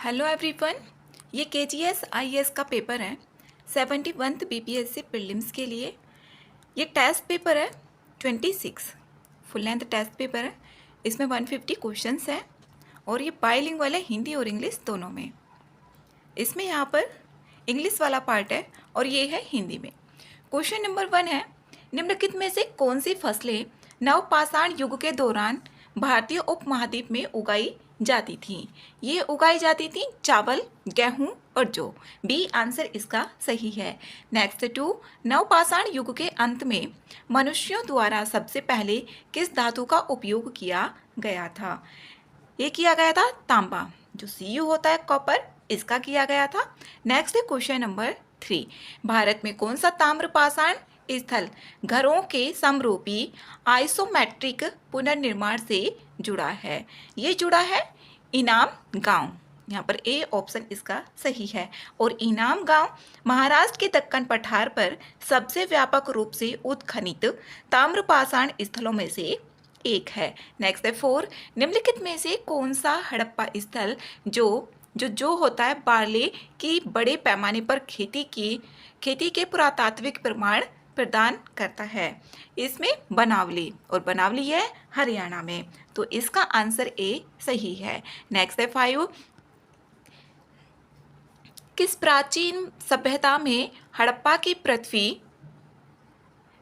Hello everyone, ये KGS IAS का paper है 71th BPSC प्रीलिम्स के लिए। ये टेस्ट पेपर है 26 फुल लेंथ टेस्ट पेपर है। इसमें 150 क्वेश्चंस हैं और ये बाइलिंगुअल है, हिंदी और इंग्लिश दोनों में। इसमें यहाँ पर इंग्लिश वाला पार्ट है और ये है हिंदी में। क्वेश्चन नंबर 1 है, निम्नलिखित में से कौन सी फसलें नवपाषाण युग के दौरान भारतीय उपमहाद्वीप में उगाई जाती थी? ये उगाई जाती थी चावल, गेहूं और जौ। बी आंसर इसका सही है। नेक्स्ट 2, नवपाषाण युग के अंत में मनुष्यों द्वारा सबसे पहले किस धातु का उपयोग किया गया था? ये किया गया था तांबा, जो Cu होता है कॉपर, इसका किया गया था। नेक्स्ट है क्वेश्चन नंबर 3, भारत में कौन सा ताम्रपाषाण स्थल घरों के समरूपी आइसोमेट्रिक पुनर्निर्माण से जुड़ा है? ये जुड़ा है इनाम गांव। यहाँ पर ए ऑप्शन इसका सही है। और इनाम गांव महाराष्ट्र के दक्कन पठार पर सबसे व्यापक रूप से उत्खनित ताम्रपाषाण स्थलों में से एक है। नेक्स्ट है 4, निम्नलिखित में से कौन सा हड़प्पा स्थल जो होता है बार्ले की बड़े पैमाने पर खेती के पुरातात्विक प्रमाण प्रदान करता है? इसमें बनावली, और बनावली है हरियाणा में, तो इसका आंसर ए सही है। नेक्स्ट है 5, किस प्राचीन सभ्यता में हड़प्पा की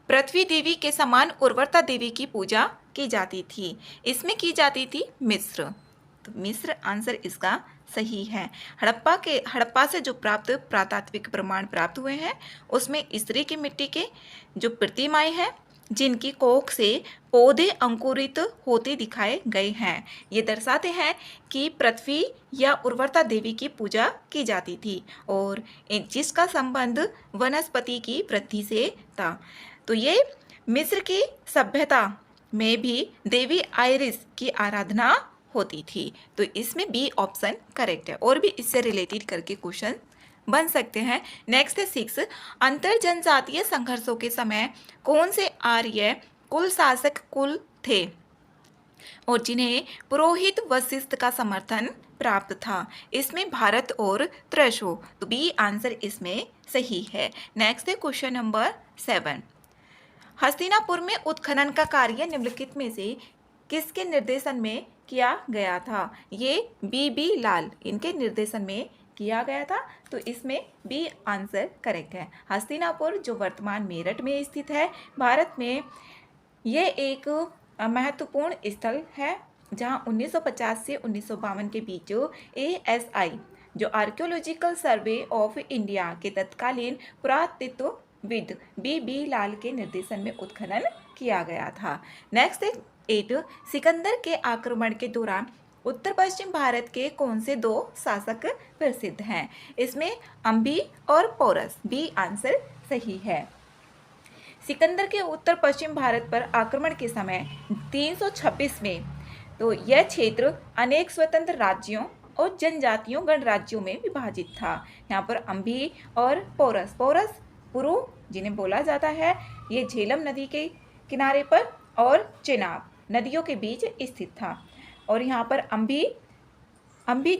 पृथ्वी देवी के समान उर्वरता देवी की पूजा की जाती थी? इसमें की जाती थी मिस्र, तो मिस्र आंसर इसका सही है। हड़प्पा से जो प्राप्त पुरातात्विक प्रमाण प्राप्त हुए हैं उसमें स्त्री की मिट्टी के जो प्रतिमाएं हैं जिनकी कोख से पौधे अंकुरित होते दिखाए गए हैं, ये दर्शाते हैं कि पृथ्वी या उर्वरता देवी की पूजा की जाती थी और जिसका संबंध वनस्पति की वृद्धि से था। तो ये मिस्र की सभ्यता में भी देवी आयरिस की आराधना होती थी, तो इसमें बी ऑप्शन करेक्ट है। और भी इससे रिलेटेड करके क्वेश्चन बन सकते हैं। नेक्स्ट है 6, अंतर जनजातीय संघर्षों के समय कौन से आर्य कुल शासक कुल थे और जिन्हें पुरोहित वशिष्ठ का समर्थन प्राप्त था? इसमें भारत और त्रैशो, तो बी आंसर इसमें सही है। नेक्स्ट है क्वेश्चन नंबर 7, हस्तिनापुर में उत्खनन का कार्य निम्नलिखित में से किसके निर्देशन में किया गया था? ये बी लाल, इनके निर्देशन में किया गया था, तो इसमें बी आंसर करेक्ट है। हस्तिनापुर जो वर्तमान मेरठ में स्थित है भारत में, ये एक महत्वपूर्ण स्थल है जहां 1950 से 1952 के बीच ASI जो आर्कियोलॉजिकल सर्वे ऑफ इंडिया के तत्कालीन पुरातत्वविद बी लाल के निर्देशन में उत्खनन किया गया था। नेक्स्ट 8, सिकंदर के आक्रमण के दौरान उत्तर पश्चिम भारत के कौन से 2 शासक प्रसिद्ध हैं? इसमें अम्बी और पोरस, बी आंसर सही है। सिकंदर के उत्तर पश्चिम भारत पर आक्रमण के समय 326 में तो यह क्षेत्र अनेक स्वतंत्र राज्यों और जनजातियों गणराज्यों में विभाजित था। यहाँ पर अम्बी और पोरस पुरु जिन्हें बोला जाता है, ये झेलम नदी के किनारे पर और चेनाब नदियों के बीच स्थित था। और यहाँ पर अम्बी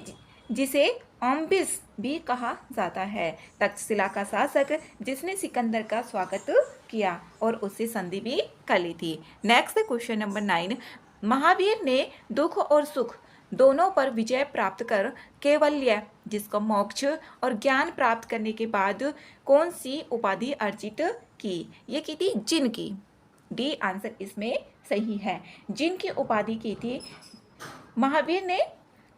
जिसे अम्बिस भी कहा जाता है, तक्षशिला का शासक जिसने सिकंदर का स्वागत किया और उससे संधि भी कर ली थी। नेक्स्ट क्वेश्चन नंबर 9, महावीर ने दुख और सुख दोनों पर विजय प्राप्त कर कैवल्य जिसको मोक्ष और ज्ञान प्राप्त करने के बाद कौन सी उपाधि अर्जित की? ये की थी जिन की, डी आंसर इसमें सही है। जिन की उपाधि की थी। महावीर ने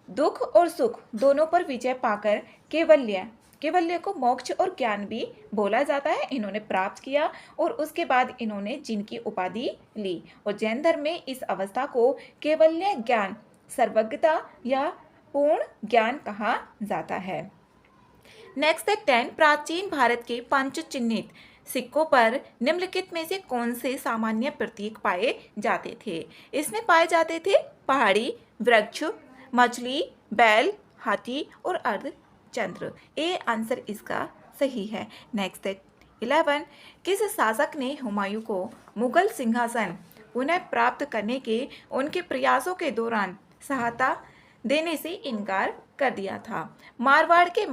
दुख और सुख दोनों पर विजय पाकर कैवल्य को मोक्ष और ज्ञान भी बोला जाता है, इन्होंने प्राप्त किया और उसके बाद इन्होंने जिन की उपाधि ली। और जैन धर्म में इस अवस्था को कैवल्य ज्ञान, सर्वज्ञता या पूर्ण ज्ञान कहा जाता है। नेक्स्ट है 10, प्राचीन भारत के पंच चिन्हित सिक्कों पर निम्नलिखित में से कौन से सामान्य प्रतीक पाए जाते थे? इसमें पाए जाते थे पहाड़ी, वृक्ष, मछली, बैल, हाथी और अर्धचंद्र। ए आंसर इसका सही है। नेक्स्ट है 11, किस शासक ने हुमायूं को मुगल सिंहासन पुनः प्राप्त करने के उनके प्रयासों के दौरान सहायता देने से इनकार कर दिया था। मारवाड़ के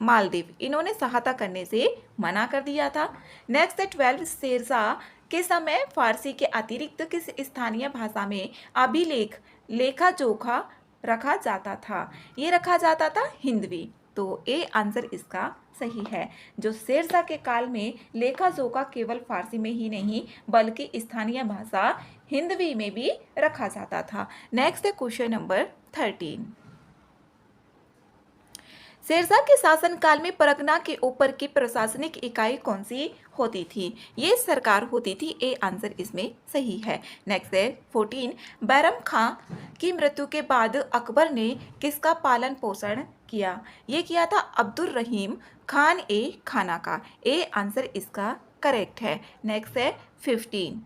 मालदीव इन्होंने सहायता करने से मना कर दिया था। नेक्स्ट है 12 शेरशाह के समय फारसी के अतिरिक्त किस स्थानीय भाषा में अभिलेख लेखा जोखा रखा जाता था? ये रखा जाता था हिंदवी। तो ए आंसर इसका सही है। जो शेरशाह के काल में लेखा जोखा केवल फारसी में ही नहीं बल्कि स्थानीय भाषा हिंदवी में भी रखा जाता था। नेक्स्ट है क्वेश्चन नंबर 13। शेरशाह के शासनकाल में परगना के ऊपर की प्रशासनिक इकाई कौन सी होती थी? ये सरकार होती थी। ए आंसर इसमें सही है। नेक्स्ट है 14। बैरम खां की मृत्यु के बाद अकबर ने किसका पालन पोषण किया? ये किया था अब्दुल रहीम खान ए खाना का। ए आंसर इसका करेक्ट है। नेक्स्ट है 15।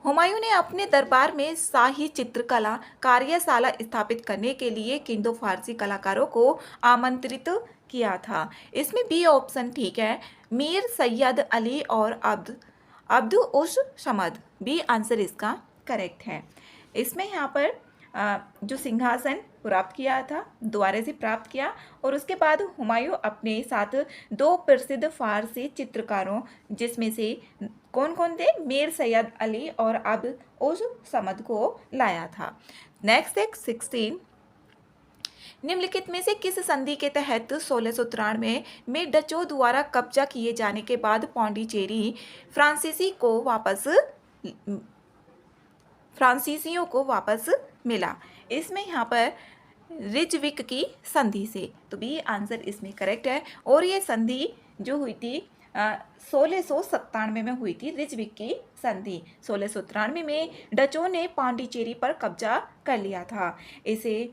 हुमायूं ने अपने दरबार में शाही चित्रकला कार्यशाला स्थापित करने के लिए किन दो फारसी कलाकारों को आमंत्रित किया था? इसमें बी ऑप्शन ठीक है, मीर सैयद अली और अब्द उस समद। बी आंसर इसका करेक्ट है। इसमें यहाँ पर जो सिंहासन प्राप्त किया था द्वारे से प्राप्त किया और उसके बाद हुमायूं अपने साथ दो प्रसिद्ध फारसी चित्रकारों जिसमें से कौन कौन थे? मीर सैयद अली और अब्द उस समद को लाया था। नेक्स्ट है 16। निम्नलिखित में से किस संधि के तहत 1693 में डचों द्वारा कब्जा किए जाने के बाद पौंडीचेरी फ्रांसीसियों को वापस मिला? इसमें यहाँ पर रिजविक की संधि से। तो बी आंसर इसमें करेक्ट है। और ये संधि जो हुई थी 1697 में हुई थी, रिजविक की संधि। 1693 में डचों ने पांडिचेरी पर कब्जा कर लिया था। इसे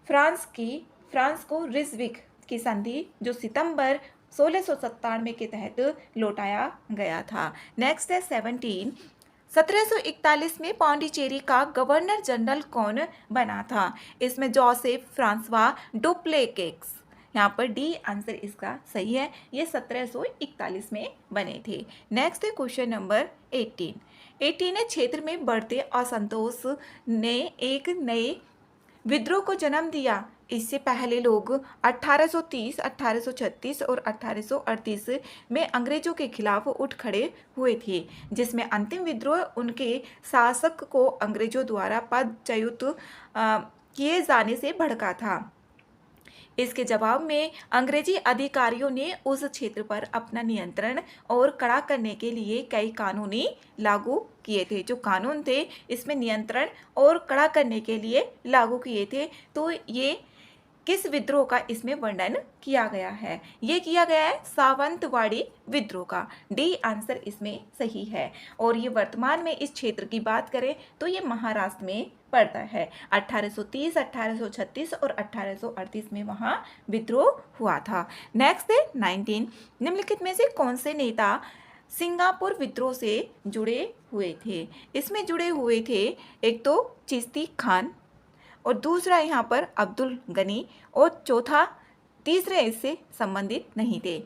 फ्रांस को रिजविक की संधि जो सितंबर 1697 के तहत लौटाया गया था। नेक्स्ट है 17। 1741 में पांडिचेरी का गवर्नर जनरल कौन बना था? इसमें जोसेफ फ्रांसवा डुप्लेक्स। यहाँ पर डी आंसर इसका सही है। ये 1741 में बने थे। नेक्स्ट है क्वेश्चन नंबर 18 ने क्षेत्र में बढ़ते असंतोष ने एक नए विद्रोह को जन्म दिया। इससे पहले लोग 1830, 1836 और 1838 में अंग्रेजों के खिलाफ उठ खड़े हुए थे, जिसमें अंतिम विद्रोह उनके शासक को अंग्रेजों द्वारा पदच्युत किए जाने से भड़का था। इसके जवाब में अंग्रेजी अधिकारियों ने उस क्षेत्र पर अपना नियंत्रण और कड़ा करने के लिए कई कानूनी लागू किए थे। जो कानून थे इसमें नियंत्रण और कड़ा करने के लिए लागू किए थे। तो ये किस विद्रोह का इसमें वर्णन किया गया है? ये किया गया है सावंतवाड़ी विद्रोह का। डी आंसर इसमें सही है। और ये वर्तमान में इस क्षेत्र की बात करें तो ये महाराष्ट्र में पड़ता है। 1830, 1836 और 1838 में वहाँ विद्रोह हुआ था। नेक्स्ट है 19। निम्नलिखित में से कौन से नेता सिंगापुर विद्रोह से जुड़े हुए थे? इसमें जुड़े हुए थे एक तो चिश्ती खान और दूसरा यहाँ पर अब्दुल गनी और तीसरे इससे संबंधित नहीं थे।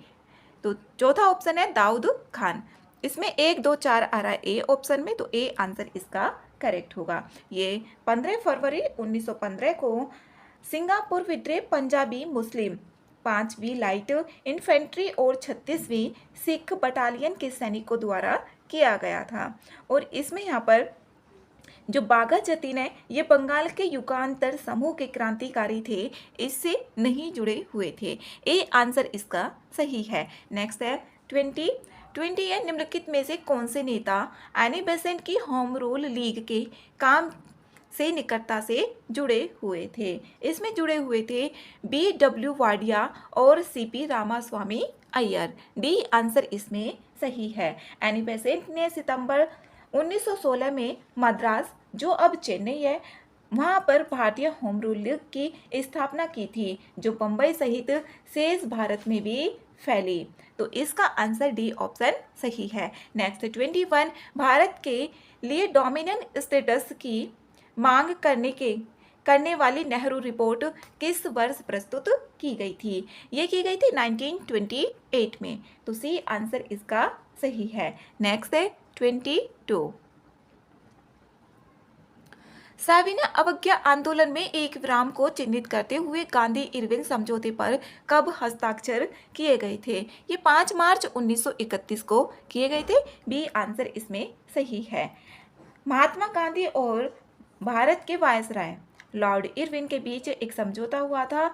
तो चौथा ऑप्शन है दाऊद खान। इसमें 1, 2, 4 आ रहा है ए ऑप्शन में, तो ए आंसर इसका करेक्ट होगा। ये 15 फरवरी 1915 को सिंगापुर विद्रोह पंजाबी मुस्लिम 5वीं लाइट इन्फेंट्री और 36वीं सिख बटालियन के सैनिकों द्वारा किया गया था। और इसमें यहाँ पर जो बाघा जतीन है ये बंगाल के युगांतर समूह के क्रांतिकारी थे, इससे नहीं जुड़े हुए थे। ए आंसर इसका सही है। नेक्स्ट है 20 है। निम्नलिखित में से कौन से नेता एनी बेसेंट की होम रूल लीग के काम से निकटता से जुड़े हुए थे? इसमें जुड़े हुए थे BW वाडिया और CP Ramaswamy Iyer. D answer इसमें सही है। एनी बेसेंट ने सितंबर 1916 में मद्रास जो अब चेन्नई है वहाँ पर भारतीय होम रूल लीग की स्थापना की थी, जो बम्बई सहित शेष भारत में भी फैली। तो इसका आंसर डी ऑप्शन सही है। नेक्स्ट 21। भारत के लिए डोमिनियन स्टेटस की मांग करने वाली नेहरू रिपोर्ट किस वर्ष प्रस्तुत की गई थी? ये की गई थी 1928 में। तो सी आंसर इसका सही है। नेक्स्ट है 22। साविना अवज्ञा आंदोलन में एक विराम को चिन्हित करते हुए गांधी इरविन समझौते पर कब हस्ताक्षर किए गए थे? ये 5 मार्च 1931 को किए गए थे। बी आंसर इसमें सही है। महात्मा गांधी और भारत के वायसराय लॉर्ड इरविन के बीच एक समझौता हुआ था,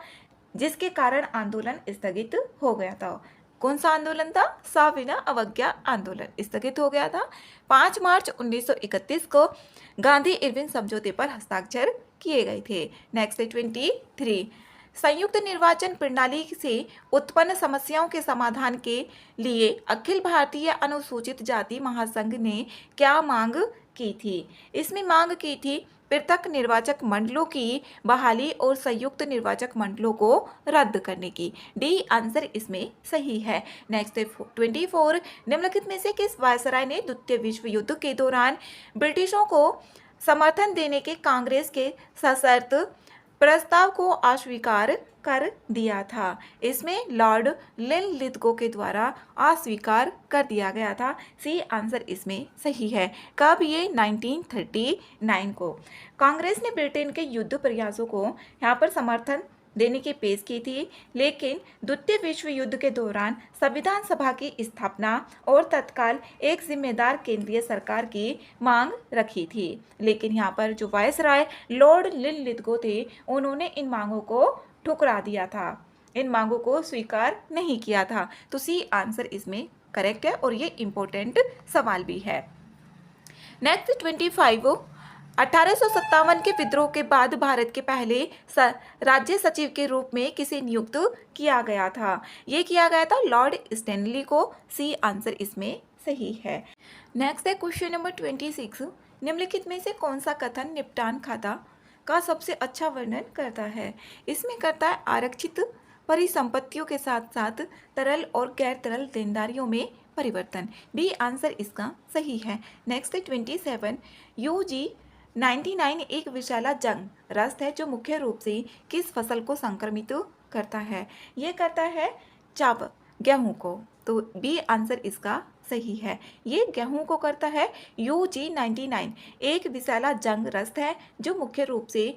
जिसके कारण आंदोलन स्थगित हो गया था। कौन सा आंदोलन था? साविना अवज्ञा आंदोलन स्थगित हो गया था। 5 मार्च 1931 को गांधी इरविन समझौते पर हस्ताक्षर किए गए थे। नेक्स्ट है 23। संयुक्त निर्वाचन प्रणाली से उत्पन्न समस्याओं के समाधान के लिए अखिल भारतीय अनुसूचित जाति महासंघ ने क्या मांग की थी? इसमें मांग की थी पृथक निर्वाचक मंडलों की बहाली और संयुक्त निर्वाचक मंडलों को रद्द करने की। डी आंसर इसमें सही है। नेक्स्ट 24। निम्नलिखित में से किस वायसराय ने द्वितीय विश्व युद्ध के दौरान ब्रिटिशों को समर्थन देने के कांग्रेस के सशर्त प्रस्ताव को अस्वीकार कर दिया था? इसमें लॉर्ड लिनलिथगो के द्वारा अस्वीकार कर दिया गया था। सी आंसर इसमें सही है। कब? ये 1939 को। कांग्रेस ने ब्रिटेन के युद्ध प्रयासों को यहाँ पर समर्थन देने की पेश की थी, लेकिन द्वितीय विश्व युद्ध के दौरान संविधान सभा की स्थापना और तत्काल एक जिम्मेदार केंद्रीय सरकार की मांग रखी थी। लेकिन यहाँ पर जो वायसराय लॉर्ड लिनलिथगो थे, उन्होंने इन मांगों को ठुकरा दिया था, इन मांगों को स्वीकार नहीं किया था। तो सी आंसर इसमें करेक्ट है और ये इंपॉर्टेंट सवाल भी है। नेक्स्ट 25। 1857 के विद्रोह के बाद भारत के पहले राज्य सचिव के रूप में किसे नियुक्त किया गया था? ये किया गया था लॉर्ड स्टैनली को। सी आंसर इसमें सही है। नेक्स्ट है क्वेश्चन नंबर 26। निम्नलिखित में से कौन सा कथन निपटान खाता का सबसे अच्छा वर्णन करता है? इसमें करता है आरक्षित परिसंपत्तियों के साथ साथ तरल और गैर तरल देनदारियों में परिवर्तन। बी आंसर इसका सही है। नेक्स्ट है 27। यूजी 99 एक विषैला जंग रस्त है जो मुख्य रूप से किस फसल को संक्रमित करता है? ये करता है चावल, गेहूं को। तो बी आंसर इसका सही है। ये गेहूं को करता है। UG99 एक विषैला जंग रस्त है जो मुख्य रूप से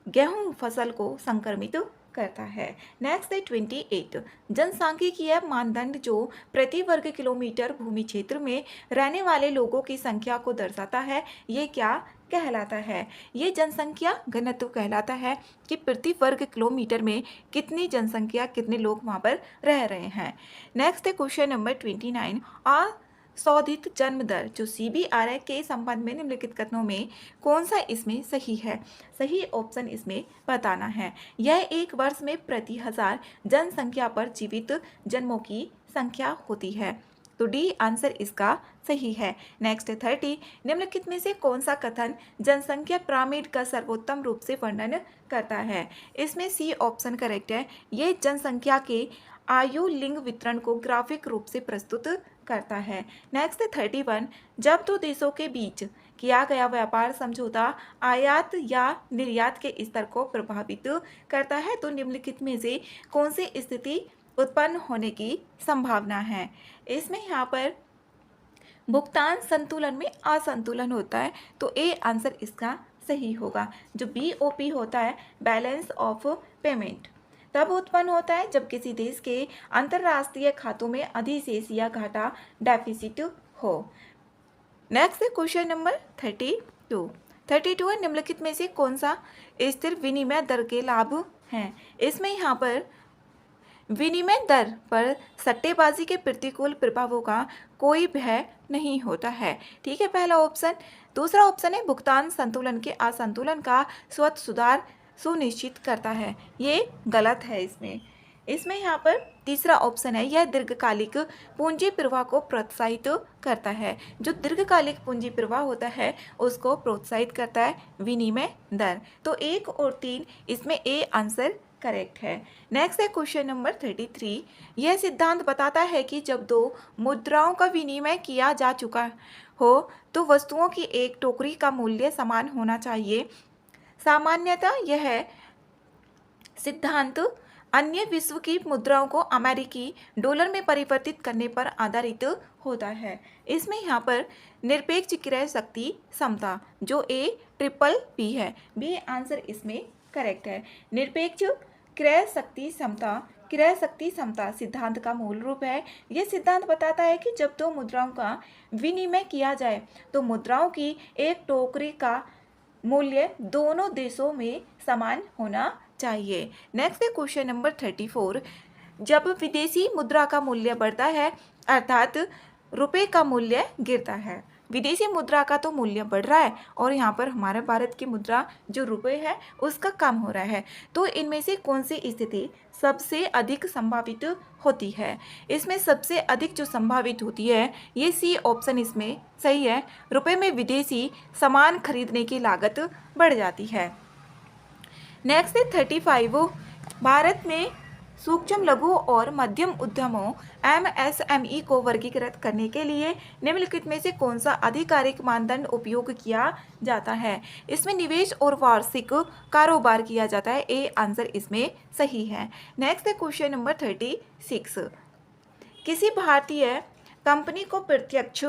गेहूं फसल को संक्रमित करता है। नेक्स्ट है 28। जनसांख्यिकीय मानदंड जो प्रति वर्ग किलोमीटर भूमि क्षेत्र में रहने वाले लोगों की संख्या को दर्शाता है, ये क्या कहलाता है? ये जनसंख्या घनत्व कहलाता है कि प्रति वर्ग किलोमीटर में कितनी जनसंख्या, कितने लोग वहाँ पर रह रहे हैं। नेक्स्ट है क्वेश्चन नंबर 29। शोधित जन्म दर जो CBRI के संबंध में निम्नलिखित कथनों में कौन सा इसमें सही है? सही ऑप्शन इसमें बताना है। यह एक वर्ष में प्रति 1000 जनसंख्या पर जीवित जन्मों की संख्या होती है। तो डी आंसर इसका सही है। नेक्स्ट 30। निम्नलिखित में से कौन सा कथन जनसंख्या पिरामिड का सर्वोत्तम रूप से वर्णन करता है? इसमें सी ऑप्शन करेक्ट है। ये जनसंख्या के आयु लिंग वितरण को ग्राफिक रूप से प्रस्तुत करता है। नेक्स्ट 31। जब दो देशों के बीच किया गया व्यापार समझौता आयात या निर्यात के स्तर को प्रभावित करता है, तो निम्नलिखित में से कौन सी स्थिति उत्पन्न होने की संभावना है? इसमें यहाँ पर भुगतान संतुलन में असंतुलन होता है, तो ए आंसर इसका सही होगा। जो BOP होता है, बैलेंस ऑफ पेमेंट, तब उत्पन्न होता है जब किसी देश के अंतर्राष्ट्रीय खातों में अधिशेष या घाटा डेफिसिट हो। नेक्स्ट है क्वेश्चन नंबर 32। 32 है निम्नलिखित में से कौन सा स्थिर विनिमय दर के लाभ हैं? इसमें यहाँ पर विनिमय दर पर सट्टेबाजी के प्रतिकूल प्रभावों का कोई भय नहीं होता है। ठीक है, पहला ऑप्शन। दूसरा ऑप्शन है भुगतान संतुलन के असंतुलन का स्वतः सुधार सुनिश्चित करता है। ये गलत है। इसमें यहाँ पर तीसरा ऑप्शन है यह दीर्घकालिक पूंजी प्रवाह को प्रोत्साहित करता है। जो दीर्घकालिक पूंजी प्रवाह होता है उसको प्रोत्साहित करता है विनिमय दर। तो 1 और 3 इसमें ए आंसर करेक्ट है। नेक्स्ट है क्वेश्चन नंबर 33। यह सिद्धांत बताता है कि जब दो मुद्राओं का विनिमय किया जा चुका हो तो वस्तुओं की एक टोकरी का मूल्य समान होना चाहिए। सामान्यतः यह सिद्धांत अन्य विश्व की मुद्राओं को अमेरिकी डॉलर में परिवर्तित करने पर आधारित होता है। इसमें यहाँ पर निरपेक्ष क्रय शक्ति समता जो APPP है, बी आंसर इसमें करेक्ट है। निरपेक्ष क्रय शक्ति समता सिद्धांत का मूल रूप है। यह सिद्धांत बताता है कि जब दो मुद्राओं का विनिमय किया जाए तो मुद्राओं की एक टोकरी का मूल्य दोनों देशों में समान होना चाहिए। नेक्स्ट है क्वेश्चन नंबर 34। जब विदेशी मुद्रा का मूल्य बढ़ता है अर्थात रुपए का मूल्य गिरता है। विदेशी मुद्रा का तो मूल्य बढ़ रहा है और यहाँ पर हमारे भारत की मुद्रा जो रुपए है उसका कम हो रहा है, तो इनमें से कौन सी स्थिति सबसे अधिक संभावित होती है? इसमें सबसे अधिक जो संभावित होती है ये सी ऑप्शन इसमें सही है। रुपए में विदेशी सामान खरीदने की लागत बढ़ जाती है। नेक्स्ट है 35। भारत में सूक्ष्म लघु और मध्यम उद्यमों MSME को वर्गीकृत करने के लिए निम्नलिखित में से कौन सा आधिकारिक मानदंड उपयोग किया जाता है? इसमें निवेश और वार्षिक कारोबार किया जाता है, ए आंसर इसमें सही है। नेक्स्ट है क्वेश्चन नंबर 36। किसी भारतीय कंपनी को प्रत्यक्ष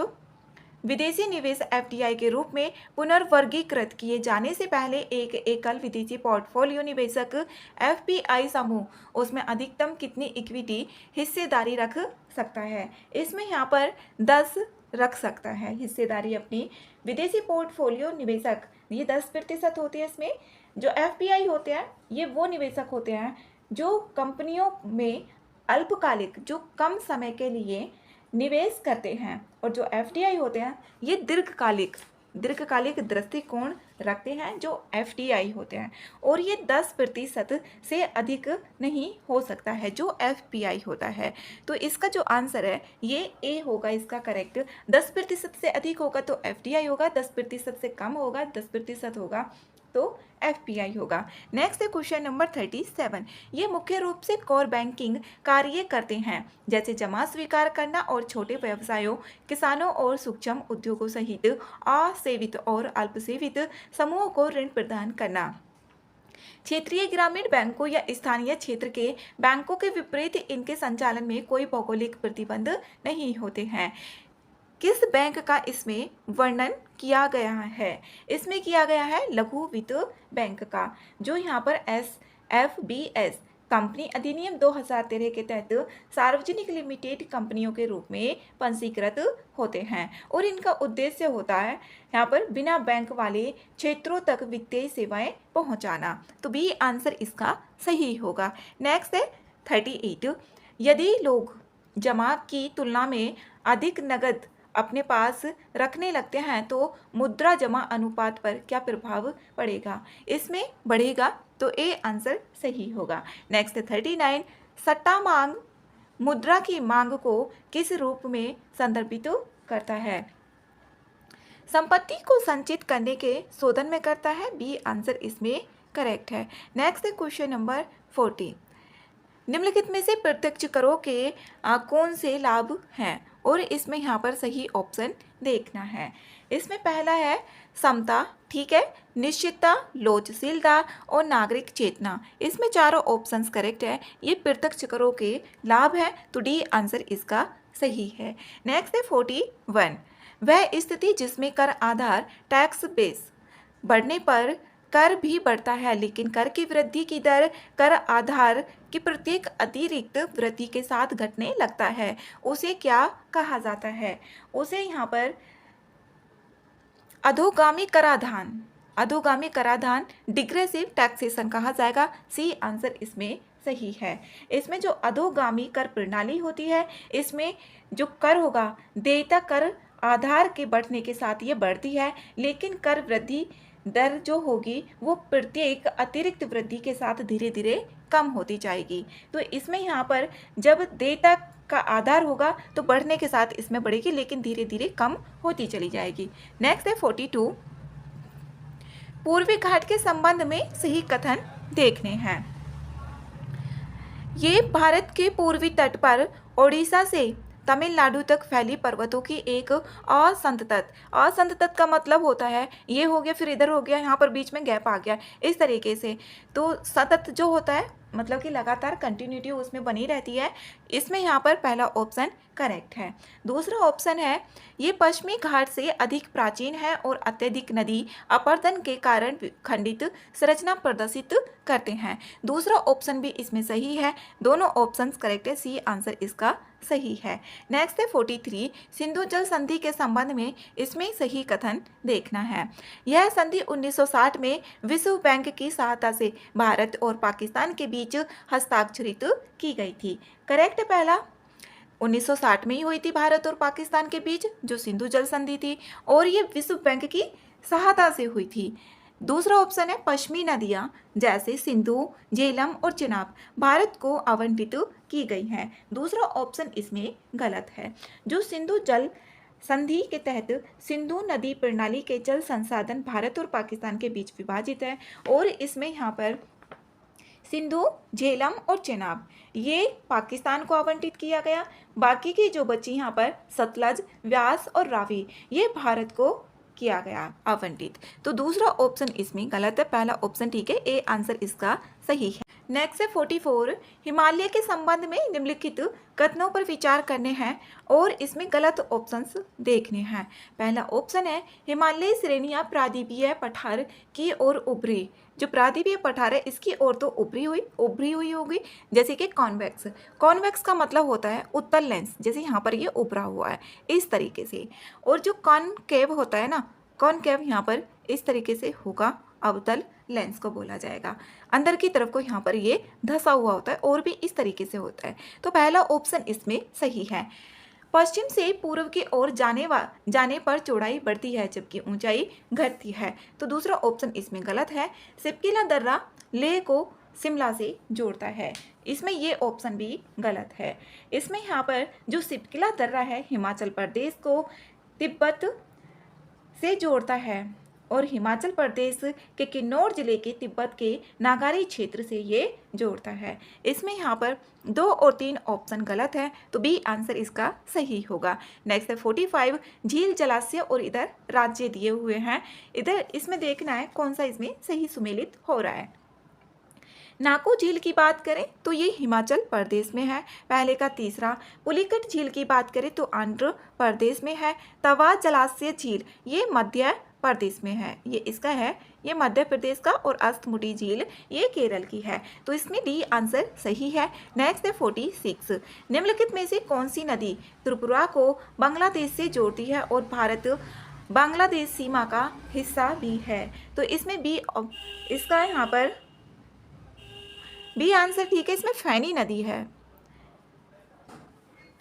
विदेशी निवेश FDI के रूप में पुनर्वर्गीकृत किए जाने से पहले एक एकल विदेशी पोर्टफोलियो निवेशक FPI समूह उसमें अधिकतम कितनी इक्विटी हिस्सेदारी रख सकता है? इसमें यहाँ पर 10 रख सकता है हिस्सेदारी अपनी। विदेशी पोर्टफोलियो निवेशक ये 10% होती है। इसमें जो FPI होते हैं ये वो निवेशक होते हैं जो कंपनियों में अल्पकालिक जो कम समय के लिए निवेश करते हैं, और जो FDI होते हैं ये दीर्घकालिक दृष्टिकोण रखते हैं जो FDI होते हैं, और ये 10% से अधिक नहीं हो सकता है जो FPI होता है। तो इसका जो आंसर है ये ए होगा इसका करेक्ट। 10% से अधिक होगा तो FDI होगा, 10% से कम होगा 10% होगा तो FPI होगा। नेक्स्ट है क्वेश्चन नंबर 37। ये मुख्य रूप से कोर बैंकिंग कार्य करते हैं जैसे जमा स्वीकार करना और छोटे व्यवसायों, किसानों और सूक्ष्म उद्योगों सहित असेवित और अल्पसेवित समूहों को ऋण प्रदान करना। क्षेत्रीय ग्रामीण बैंकों या स्थानीय क्षेत्र के बैंकों के विपरीत इनके संचालन में कोई भौगोलिक प्रतिबंध नहीं होते हैं। किस बैंक का इसमें वर्णन किया गया है? इसमें किया गया है लघु वित्त बैंक का, जो यहाँ पर SFBS कंपनी अधिनियम 2013 के तहत सार्वजनिक लिमिटेड कंपनियों के रूप में पंजीकृत होते हैं, और इनका उद्देश्य होता है यहाँ पर बिना बैंक वाले क्षेत्रों तक वित्तीय सेवाएं पहुँचाना। तो बी आंसर इसका सही होगा। नेक्स्ट है 38। यदि लोग जमा की तुलना में अधिक नकद अपने पास रखने लगते हैं तो मुद्रा जमा अनुपात पर क्या प्रभाव पड़ेगा? इसमें बढ़ेगा, तो ए आंसर सही होगा। नेक्स्ट 39। सट्टा मांग मुद्रा की मांग को किस रूप में संदर्भित करता है? संपत्ति को संचित करने के शोधन में करता है, बी आंसर इसमें करेक्ट है। Next question number 40। निम्नलिखित में से प्रत्यक्ष करों के कौन से लाभ हैं? और इसमें यहाँ पर सही ऑप्शन देखना है। इसमें पहला है समता, ठीक है, निश्चितता, लोचशीलता और नागरिक चेतना। इसमें चारों ऑप्शंस करेक्ट है। ये प्रत्यक्ष करों के लाभ है, तो डी आंसर इसका सही है। नेक्स्ट है 41। वह स्थिति जिसमें कर आधार टैक्स बेस बढ़ने पर कर भी बढ़ता है, लेकिन कर की वृद्धि की दर कर आधार की प्रत्येक अतिरिक्त वृद्धि के साथ घटने लगता है, उसे क्या कहा जाता है? उसे यहाँ पर अधोगामी कराधान डिग्रेसिव टैक्सेशन कहा जाएगा। सी आंसर इसमें सही है। इसमें जो अधोगामी कर प्रणाली होती है इसमें जो कर होगा देयता कर आधार के बढ़ने के साथ ये बढ़ती है, लेकिन कर वृद्धि दर जो होगी वो प्रत्येक अतिरिक्त वृद्धि के साथ धीरे धीरे कम होती जाएगी। तो इसमें यहाँ पर जब देयता का आधार होगा तो बढ़ने के साथ इसमें बढ़ेगी, लेकिन धीरे धीरे कम होती चली जाएगी। नेक्स्ट है 42। पूर्वी घाट के संबंध में सही कथन देखने हैं। ये भारत के पूर्वी तट पर ओडिशा से तमिलनाडु तक फैली पर्वतों की एक असंतत का मतलब होता है ये हो गया फिर इधर हो गया, यहाँ पर बीच में गैप आ गया, इस तरीके से। तो सतत जो होता है मतलब कि लगातार कंटिन्यूटी उसमें बनी रहती है। इसमें यहाँ पर पहला ऑप्शन करेक्ट है। दूसरा ऑप्शन है ये पश्चिमी घाट से अधिक प्राचीन है और अत्यधिक नदी अपरदन के कारण खंडित संरचना प्रदर्शित करते हैं। दूसरा ऑप्शन भी इसमें सही है, दोनों ऑप्शंस करेक्ट है, सी आंसर इसका सही है। नेक्स्ट है 43, सिंधु जल संधि के संबंध में इसमें सही कथन देखना है। यह संधि 1960 में विश्व बैंक की सहायता से भारत और पाकिस्तान के बीच हस्ताक्षरित की गई थी। करेक्ट पहला, 1960 में ही हुई थी भारत और पाकिस्तान के बीच जो सिंधु जल संधि थी, और ये विश्व बैंक की सहायता से हुई थी। दूसरा ऑप्शन है पश्चिमी नदियां जैसे सिंधु, झेलम और चिनाब भारत को आवंटित की गई हैं। दूसरा ऑप्शन इसमें गलत है। जो सिंधु जल संधि के तहत सिंधु नदी प्रणाली के जल संसाधन भारत और पाकिस्तान के बीच विभाजित है, और इसमें यहाँ पर सिंधु, झेलम और चेनाब ये पाकिस्तान को आवंटित किया गया। बाकी की जो बची यहाँ पर सतलज, व्यास और रावी ये भारत को किया गया आवंटित। तो दूसरा ऑप्शन इसमें गलत है, पहला ऑप्शन ठीक है, ए आंसर इसका सही है। नेक्स्ट है 44, हिमालय के संबंध में निम्नलिखित कथनों पर विचार करने हैं और इसमें गलत ऑप्शंस देखने हैं। पहला ऑप्शन है हिमालय श्रेणियां प्रादीपीय पठार की ओर उभरी। जो प्रादीपीय पठार है इसकी ओर तो उभरी हुई होगी, जैसे कि कॉन्वेक्स। कॉन्वेक्स का मतलब होता है उत्तल लेंस, जैसे यहाँ पर ये उभरा हुआ है इस तरीके से। और जो कॉनकेव होता है ना, कॉनकेव यहाँ पर इस तरीके से होगा, अवतल लेंस को बोला जाएगा। अंदर की तरफ को यहाँ पर ये धंसा हुआ होता है और भी इस तरीके से होता है। तो पहला ऑप्शन इसमें सही है। पश्चिम से पूर्व की ओर जाने पर चौड़ाई बढ़ती है जबकि ऊंचाई घटती है। तो दूसरा ऑप्शन इसमें गलत है। सिपकिला दर्रा लेह को शिमला से जोड़ता है, इसमें ये ऑप्शन भी गलत है। इसमें यहाँ पर जो सिपकिला दर्रा है हिमाचल प्रदेश को तिब्बत से जोड़ता है और हिमाचल प्रदेश के किन्नौर जिले के तिब्बत के नागारी क्षेत्र से ये जोड़ता है। इसमें यहाँ पर 2 और 3 ऑप्शन गलत है, तो बी आंसर इसका सही होगा। नेक्स्ट है 45, झील, जलाशय और इधर राज्य दिए हुए हैं। इधर इसमें देखना है कौन सा इसमें सही सुमेलित हो रहा है। नाको झील की बात करें तो ये हिमाचल प्रदेश में है, पहले का तीसरा। पुलिकट झील की बात करें तो आंध्र प्रदेश में है। तवा जलाशय झील ये मध्य प्रदेश में है, ये इसका है, ये मध्य प्रदेश का। और अस्तमुडी झील ये केरल की है, तो इसमें डी आंसर सही है। नेक्स्ट है 46, निम्नलिखित में से कौन सी नदी त्रिपुरा को बांग्लादेश से जोड़ती है और भारत बांग्लादेश सीमा का हिस्सा भी है। तो इसमें बी इसका यहाँ पर बी आंसर ठीक है। इसमें फैनी नदी है।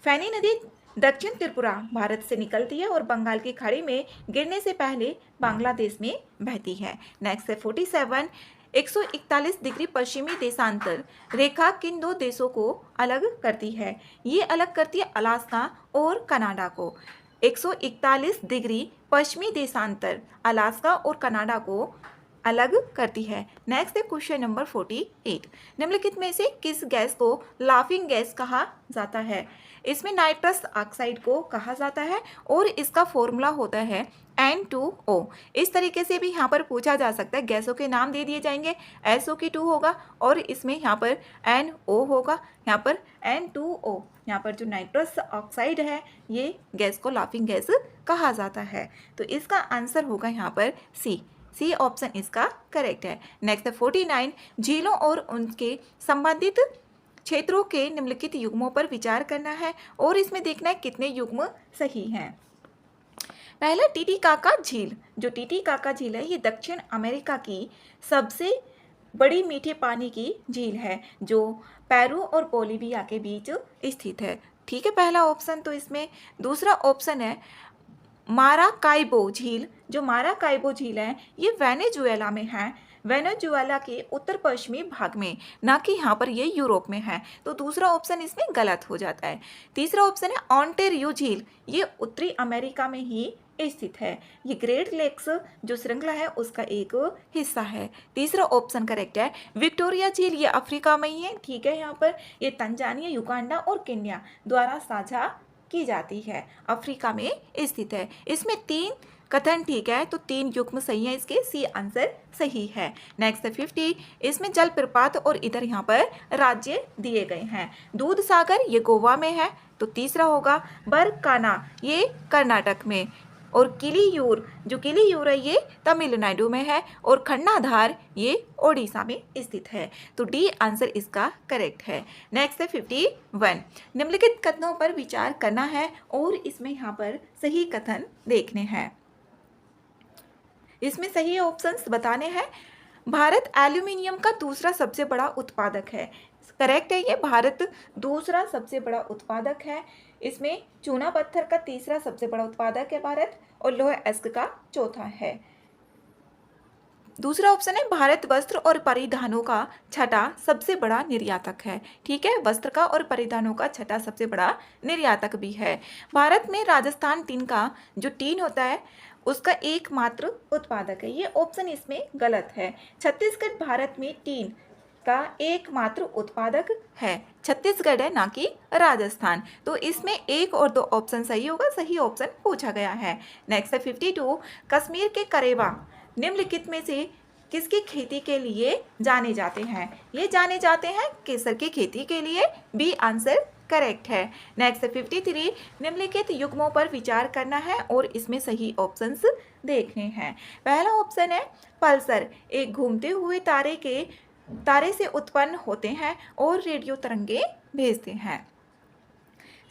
फैनी नदी दक्षिण त्रिपुरा भारत से निकलती है और बंगाल की खाड़ी में गिरने से पहले बांग्लादेश में बहती है। नेक्स्ट है 47, 141 डिग्री पश्चिमी देशांतर रेखा किन 2 देशों को अलग करती है? ये अलग करती है अलास्का और कनाडा को। 141 डिग्री पश्चिमी देशांतर अलास्का और कनाडा को अलग करती है। नेक्स्ट है क्वेश्चन नंबर 48, निम्नलिखित में से किस गैस को लाफिंग गैस कहा जाता है? इसमें नाइट्रस ऑक्साइड को कहा जाता है और इसका फॉर्मूला होता है N2O। इस तरीके से भी यहाँ पर पूछा जा सकता है, गैसों के नाम दे दिए जाएंगे, SO2 होगा और इसमें यहाँ पर NO होगा, यहाँ पर N2O। यहाँ पर जो नाइट्रस ऑक्साइड है ये गैस को लाफिंग गैस कहा जाता है। तो इसका आंसर होगा यहाँ पर सी ऑप्शन इसका करेक्ट है। नेक्स्ट है 49, झीलों और उनके संबंधित क्षेत्रों के निम्नलिखित युग्मों पर विचार करना है और इसमें देखना है कितने युग्म सही हैं। पहला टीटीकाका झील, जो टीटीकाका झील है ये दक्षिण अमेरिका की सबसे बड़ी मीठे पानी की झील है जो पेरू और बोलिविया के बीच स्थित है। ठीक है, पहला ऑप्शन तो इसमें। दूसरा ऑप्शन है माराकाइबो झील, जो माराकाइबो झील है ये वेनेजुएला में है, वेनेजुएला के उत्तर पश्चिमी भाग में, ना कि यहाँ पर ये यूरोप में है। तो दूसरा ऑप्शन इसमें गलत हो जाता है। तीसरा ऑप्शन है ऑन्टेरियो झील, ये उत्तरी अमेरिका में ही स्थित है, ये ग्रेट लेक्स जो श्रृंखला है उसका एक हिस्सा है। तीसरा ऑप्शन करेक्ट है। विक्टोरिया झील ये अफ्रीका में ही है, ठीक है, यहाँ पर ये तंजानिया, युगांडा और केन्या द्वारा साझा की जाती है, अफ्रीका में स्थित है। इसमें 3 कथन ठीक है, तो 3 युग्म सही है, इसके सी आंसर सही है। नेक्स्ट है 50, इसमें जलप्रपात और इधर यहाँ पर राज्य दिए गए हैं। दूध सागर ये गोवा में है, तो तीसरा होगा। बरकाना ये कर्नाटक में, और किलियूर जो किलियूर है ये तमिलनाडु में है, और खन्नाधार ये ओडिशा में स्थित है। तो डी आंसर इसका करेक्ट है। नेक्स्ट है 51, निम्नलिखित कथनों पर विचार करना है और इसमें यहाँ पर सही कथन देखने हैं। इसमें सही ऑप्शंस बताने हैं। भारत एल्यूमिनियम का दूसरा सबसे बड़ा उत्पादक है, करेक्ट है ये, भारत दूसरा सबसे बड़ा उत्पादक है। इसमें चूना पत्थर का तीसरा सबसे बड़ा उत्पादक है भारत, और लोहा अयस्क का चौथा है। दूसरा ऑप्शन है भारत वस्त्र और परिधानों का छठा सबसे बड़ा निर्यातक है। ठीक है, वस्त्र का और परिधानों का छठा सबसे बड़ा निर्यातक भी है। भारत में राजस्थान टीन का जो टीन होता है उसका एकमात्र उत्पादक है, ये ऑप्शन इसमें गलत है। छत्तीसगढ़ भारत में टीन का एकमात्र उत्पादक है, छत्तीसगढ़ है ना कि राजस्थान। तो इसमें 1 और 2 ऑप्शन सही होगा, सही ऑप्शन पूछा गया है। नेक्स्ट है 52, कश्मीर के करेवा निम्नलिखित में से किसकी खेती के लिए जाने जाते हैं? ये जाने जाते हैं केसर की खेती के लिए, बी आंसर करेक्ट है। नेक्स्ट है 53, निम्नलिखित युग्मों पर विचार करना है और इसमें सही ऑप्शंस देखने हैं। पहला ऑप्शन है पल्सर एक घूमते हुए तारे से उत्पन्न होते हैं और रेडियो तरंगे भेजते हैं,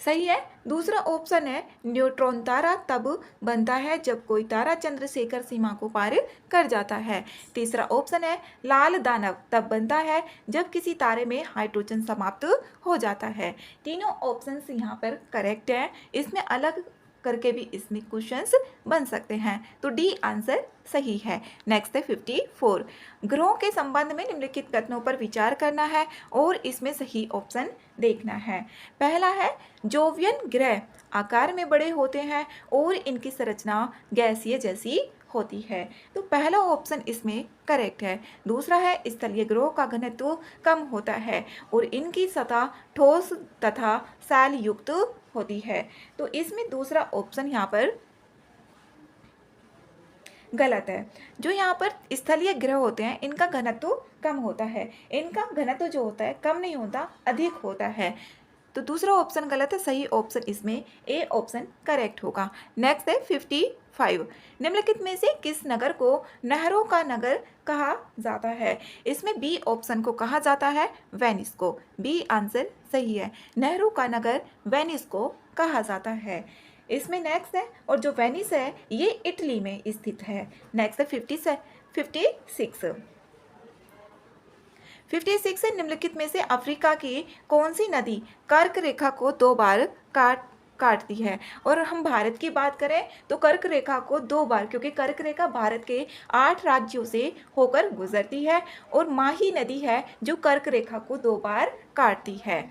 सही है। दूसरा ऑप्शन है न्यूट्रॉन तारा तब बनता है जब कोई तारा चंद्रशेखर सीमा को पार कर जाता है। तीसरा ऑप्शन है लाल दानव तब बनता है जब किसी तारे में हाइड्रोजन समाप्त हो जाता है। तीनों ऑप्शंस यहाँ पर करेक्ट हैं, इसमें अलग करके भी इसमें क्वेश्चंस बन सकते हैं, तो डी आंसर सही है। नेक्स्ट है 54, ग्रहों के संबंध में निम्नलिखित कथनों पर विचार करना है और इसमें सही ऑप्शन देखना है। पहला है जोवियन ग्रह आकार में बड़े होते हैं और इनकी संरचना गैसीय जैसी होती है, तो पहला ऑप्शन इसमें करेक्ट है। दूसरा है स्थलीय ग्रहों का घनत्व कम होता है और इनकी सतह ठोस तथा सैल युक्त होती है, तो इसमें दूसरा ऑप्शन यहाँ पर गलत है। जो यहाँ पर स्थलीय ग्रह होते हैं इनका घनत्व कम होता है, इनका घनत्व जो होता है कम नहीं होता, अधिक होता है, तो दूसरा ऑप्शन गलत है। सही ऑप्शन इसमें ए ऑप्शन करेक्ट होगा। नेक्स्ट है 55, निम्नलिखित में से किस नगर को नहरों का नगर कहा जाता है? इसमें बी ऑप्शन को कहा जाता है वेनिस को, बी आंसर सही है। नहरों का नगर वेनिस को कहा जाता है। इसमें नेक्स्ट है, और जो वेनिस है ये इटली में स्थित है। नेक्स्ट है 56 है, निम्नलिखित में से अफ्रीका की कौन सी नदी कर्क रेखा को 2 बार काटती है? और हम भारत की बात करें तो कर्क रेखा को 2 बार, क्योंकि कर्क रेखा भारत के 8 राज्यों से होकर गुजरती है और माही नदी है जो कर्क रेखा को 2 बार काटती है।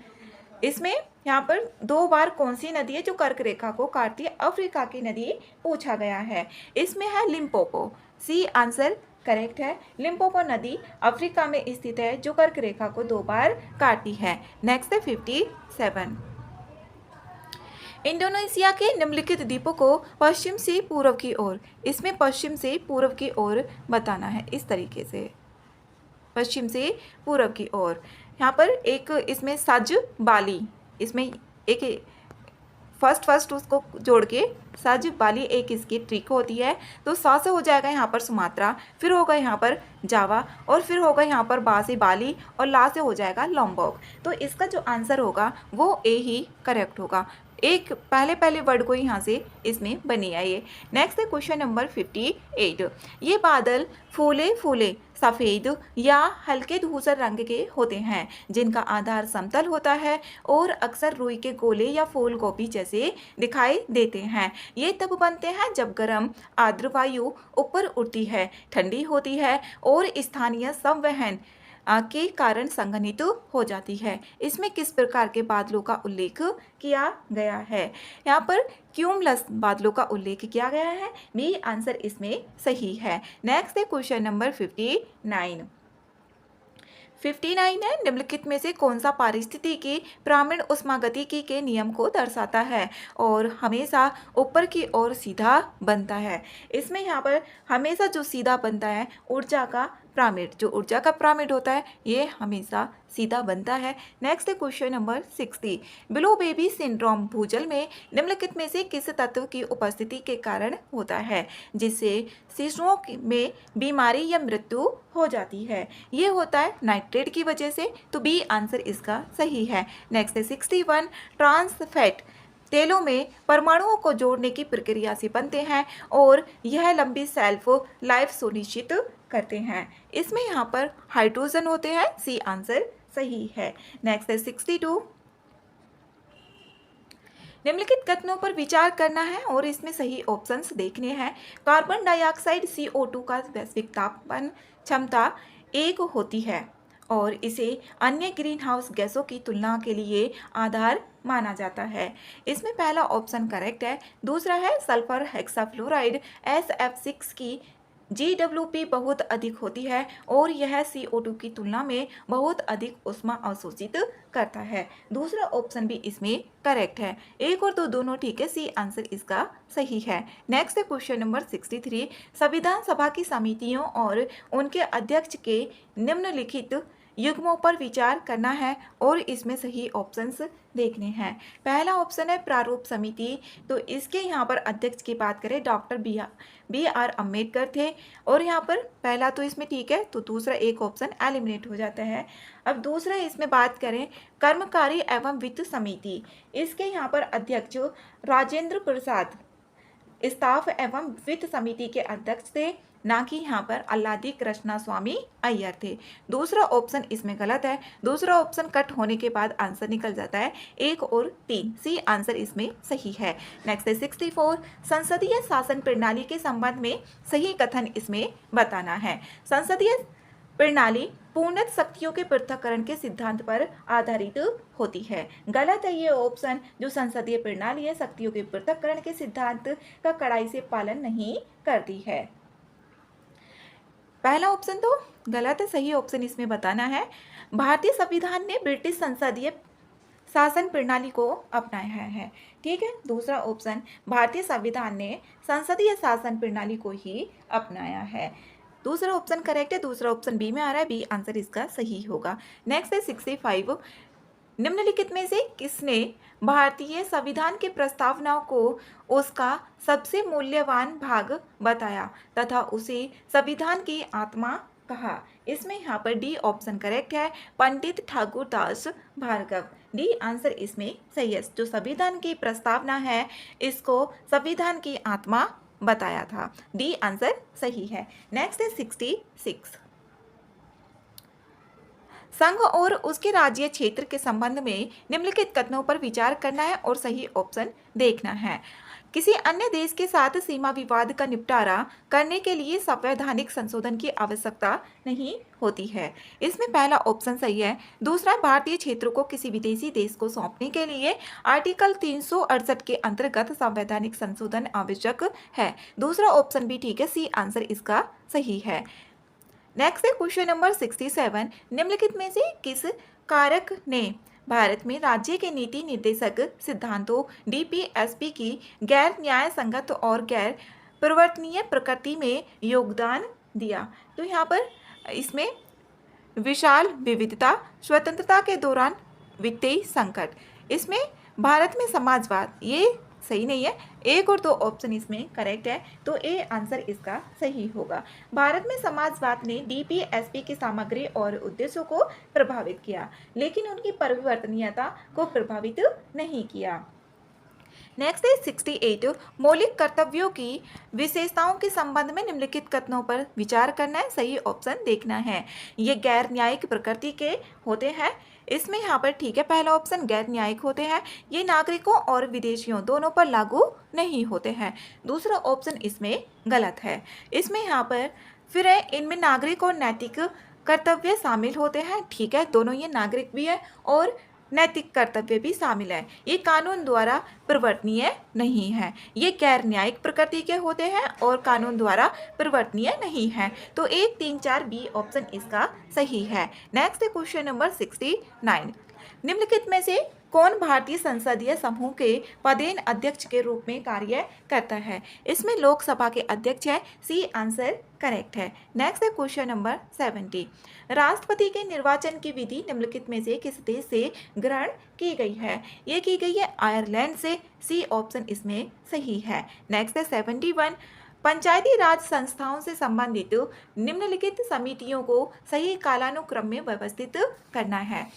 इसमें यहाँ पर 2 बार कौन सी नदी है जो कर्क रेखा को काटती है? अफ्रीका की नदी पूछा गया है। इसमें है लिम्पोपो, सी आंसर करेक्ट है। लिम्पोपो नदी अफ्रीका में स्थित है जो कर्क रेखा को 2 बार काटती है। नेक्स्ट है 57, इंडोनेशिया के निम्नलिखित द्वीपों को पश्चिम से पूर्व की ओर, इसमें पश्चिम से पूर्व की ओर बताना है, इस तरीके से पश्चिम से पूर्व की ओर। यहाँ पर एक इसमें सज बाली, इसमें एक फर्स्ट उसको जोड़ के सज बाली एक इसकी ट्रिक होती है, तो सा से हो जाएगा यहाँ पर सुमात्रा, फिर होगा यहाँ पर जावा, और फिर होगा यहाँ पर बा से बाली, और ला से हो जाएगा लॉम्बोक। तो इसका जो आंसर होगा वो ए ही करेक्ट होगा। एक पहले वर्ड को यहाँ से इसमें बनी है ये। नेक्स्ट है क्वेश्चन नंबर 58, ये बादल फूले फूले सफ़ेद या हल्के धूसर रंग के होते हैं जिनका आधार समतल होता है और अक्सर रुई के गोले या फूल गोभी जैसे दिखाई देते हैं। ये तब बनते हैं जब गर्म आर्द्र वायु ऊपर उठती है, ठंडी होती है और स्थानीय संवहन के कारण संघनित हो जाती है। इसमें किस प्रकार के बादलों का उल्लेख किया गया है? यहाँ पर क्यूमुलस बादलों का उल्लेख किया गया है, बी आंसर इसमें सही है। नेक्स्ट है क्वेश्चन नंबर 59, 59 है, निम्नलिखित में से कौन सा पारिस्थितिकी प्रामाण्य ऊष्मागतिकी के नियम को दर्शाता है और हमेशा ऊपर की ओर सीधा बनता है। इसमें यहाँ पर हमेशा जो सीधा बनता है ऊर्जा का पिरामिड, जो ऊर्जा का पिरामिड होता है ये हमेशा सीधा बनता है। नेक्स्ट है question number 60, below baby syndrome भूजल में निम्नलिखित में से किस तत्व की उपस्थिति के कारण होता है जिससे शिशुओं में बीमारी या मृत्यु हो जाती है? ये होता है नाइट्रेट की वजह से, तो बी आंसर इसका सही है। नेक्स्ट है 61, ट्रांस फैट तेलों में परमाणुओं को जोड़ने की प्रक्रिया से बनते हैं और यह लंबी सेल्फ लाइफ सुनिश्चित करते हैं। इसमें यहाँ पर हाइड्रोजन होते हैं, सी आंसर सही है। नेक्स्ट है 62, निम्नलिखित कथनों पर विचार करना है और इसमें सही ऑप्शंस देखने हैं। कार्बन डाइऑक्साइड CO2 का वैश्विक तापमान क्षमता 1 होती है और इसे अन्य ग्रीन हाउस गैसों की तुलना के लिए आधार माना जाता है। इसमें पहला ऑप्शन करेक्ट है। दूसरा है सल्फर हेक्साफ्लोराइड SF6 की GWP बहुत अधिक होती है और यह CO2 की तुलना में बहुत अधिक ऊष्मा अवशोषित करता है। दूसरा ऑप्शन भी इसमें करेक्ट है। एक और दो दोनों ठीक है, सी आंसर इसका सही है। नेक्स्ट है क्वेश्चन नंबर 63, संविधान सभा की समितियों और उनके अध्यक्ष के निम्नलिखित युग्मों पर विचार करना है और इसमें सही ऑप्शंस देखने हैं। पहला ऑप्शन है प्रारूप समिति, तो इसके यहाँ पर अध्यक्ष की बात करें डॉक्टर BR अम्बेडकर थे और यहाँ पर पहला तो इसमें ठीक है, तो दूसरा एक ऑप्शन एलिमिनेट हो जाता है। अब दूसरा इसमें बात करें कर्मकारी एवं वित्त समिति, इसके यहाँ पर अध्यक्ष राजेंद्र प्रसाद स्टाफ एवं वित्त समिति के अध्यक्ष थे, ना कि यहाँ पर अल्लादी कृष्णा स्वामी अय्यर थे। दूसरा ऑप्शन इसमें गलत है। दूसरा ऑप्शन कट होने के बाद आंसर निकल जाता है 1 और 3, सी आंसर इसमें सही है। नेक्स्ट है 64, संसदीय शासन प्रणाली के संबंध में सही कथन इसमें बताना है। संसदीय प्रणाली पूर्णत शक्तियों के पृथक्करण के सिद्धांत पर आधारित होती है। गलत है ये ऑप्शन, जो संसदीय प्रणाली है शक्तियों के पृथक्करण के सिद्धांत का कड़ाई से पालन नहीं करती है। पहला ऑप्शन तो गलत है, सही ऑप्शन इसमें बताना है। भारतीय संविधान ने ब्रिटिश संसदीय शासन प्रणाली को अपनाया है, ठीक है। दूसरा ऑप्शन भारतीय संविधान ने संसदीय शासन प्रणाली को ही अपनाया है। दूसरा ऑप्शन करेक्ट है। दूसरा ऑप्शन बी में आ रहा है, बी आंसर इसका सही होगा। नेक्स्ट है 65, निम्नलिखित में से किसने भारतीय संविधान की प्रस्तावना को उसका सबसे मूल्यवान भाग बताया तथा उसे संविधान की आत्मा कहा? इसमें यहाँ पर डी ऑप्शन करेक्ट है, पंडित ठाकुर दास भार्गव। डी आंसर इसमें सही है। जो संविधान की प्रस्तावना है इसको संविधान की आत्मा बताया था, डी आंसर सही है। नेक्स्ट है 66, संघ और उसके राज्य क्षेत्र के संबंध में निम्नलिखित कथनों पर विचार करना है और सही ऑप्शन देखना है। किसी अन्य देश के साथ सीमा विवाद का निपटारा करने के लिए संवैधानिक संशोधन की आवश्यकता नहीं होती है। इसमें पहला ऑप्शन सही है। दूसरा, भारतीय क्षेत्रों को किसी विदेशी देश को सौंपने के लिए आर्टिकल 368 के अंतर्गत संवैधानिक संशोधन आवश्यक है। दूसरा ऑप्शन भी ठीक है, सी आंसर इसका सही है। नेक्स्ट है क्वेश्चन नंबर 67, निम्नलिखित में से किस कारक ने भारत में राज्य के नीति निर्देशक सिद्धांतों DPSP की गैर न्याय संगत और गैर परिवर्तनीय प्रकृति में योगदान दिया? तो यहाँ पर इसमें विशाल विविधता, स्वतंत्रता के दौरान वित्तीय संकट, इसमें भारत में समाजवाद, ये सही नहीं है। एक और दो ऑप्शन इसमें करेक्ट है, तो ए आंसर इसका सही होगा। भारत में समाजवाद ने DPSP की सामग्री और उद्देश्यों को प्रभावित किया, लेकिन उनकी परिवर्तनीयता को प्रभावित नहीं किया। नेक्स्ट है 68, मौलिक कर्तव्यों की विशेषताओं के संबंध में निम्नलिखित कथनों पर विचार करना है, सही ऑप्शन देखना है। ये गैर न्यायिक प्रकृति के होते हैं, इसमें यहाँ पर ठीक है पहला ऑप्शन गैर न्यायिक होते हैं। ये नागरिकों और विदेशियों दोनों पर लागू नहीं होते हैं। दूसरा ऑप्शन इसमें गलत है। इसमें यहाँ पर फिर है इनमें नागरिक और नैतिक कर्तव्य शामिल होते हैं, ठीक है, दोनों ये नागरिक भी है और नैतिक कर्तव्य भी शामिल है। ये कानून द्वारा परिवर्तनीय नहीं है, ये गैर न्यायिक प्रकृति के होते हैं और कानून द्वारा परिवर्तनीय नहीं है। तो 1, 3, 4 बी ऑप्शन इसका सही है। नेक्स्ट है क्वेश्चन नंबर 69। निम्नलिखित में से कौन भारतीय संसदीय समूह के पदेन अध्यक्ष के रूप में कार्य करता है? इसमें लोकसभा के अध्यक्ष है। सी आंसर करेक्ट है। नेक्स्ट है क्वेश्चन नंबर 70। राष्ट्रपति के निर्वाचन की विधि निम्नलिखित में से किस देश से ग्रहण की गई है? ये की गई है आयरलैंड से। सी ऑप्शन इसमें सही है। नेक्स्ट है 71। पंचायती राज संस्थाओं से संबंधित निम्नलिखित समितियों को सही कालानुक्रम में व्यवस्थित करना है।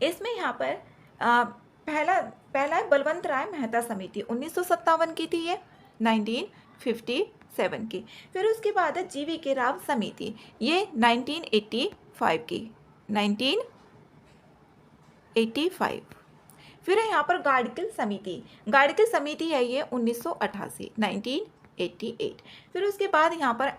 इसमें यहाँ पर पहला है बलवंत राय मेहता समिति, 1957 की थी ये, 1957 की। फिर उसके बाद है जीवी के राव समिति, ये 1985 की, 1985। फिर है यहाँ पर गाडगिल समिति है ये 1988, 1988। फिर उसके बाद यहाँ पर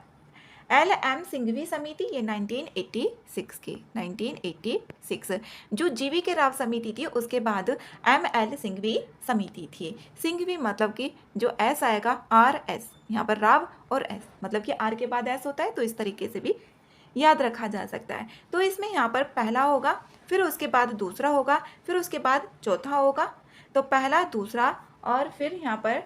LM सिंघवी समिति, ये 1986 की, 1986। जो जीवी के राव समिति थी उसके बाद ML सिंघवी समिति थी। सिंघवी मतलब कि जो S आएगा RS, यहाँ पर राव और S मतलब कि R के बाद S होता है, तो इस तरीके से भी याद रखा जा सकता है। तो इसमें यहाँ पर पहला होगा, फिर उसके बाद दूसरा होगा, फिर उसके बाद चौथा होगा। तो पहला, दूसरा और फिर यहाँ पर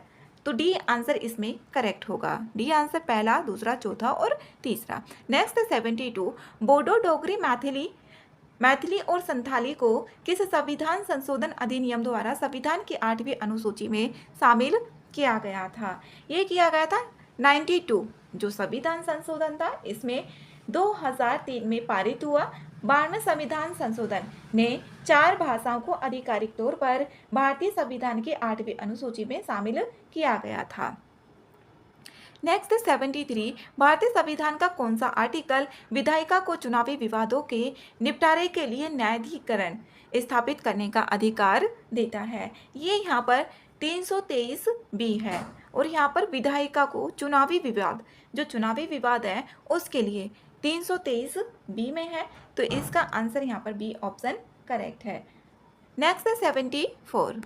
तो डी आंसर इसमें करेक्ट होगा। डी आंसर पहला, दूसरा, चौथा और तीसरा। नेक्स्ट 72। बोडो डोगरी मैथिली और संथाली को किस संविधान संशोधन अधिनियम द्वारा संविधान की 8वीं अनुसूची में शामिल किया गया था? ये किया गया था 92 जो संविधान संशोधन था, इसमें 2003 में पारित हुआ। 92वें संविधान संशोधन ने 4 भाषाओं को आधिकारिक तौर पर भारतीय संविधान की 8वीं अनुसूची में शामिल किया गया था। नेक्स्ट 73। भारतीय संविधान का कौन सा आर्टिकल विधायिका को चुनावी विवादों के निपटारे के लिए न्यायाधिकरण स्थापित करने का अधिकार देता है? ये यहाँ पर 323 बी है। और यहाँ पर विधायिका को चुनावी विवाद है उसके लिए 323 बी में है, तो इसका आंसर यहाँ पर बी ऑप्शन करेक्ट है। नेक्स्ट 74।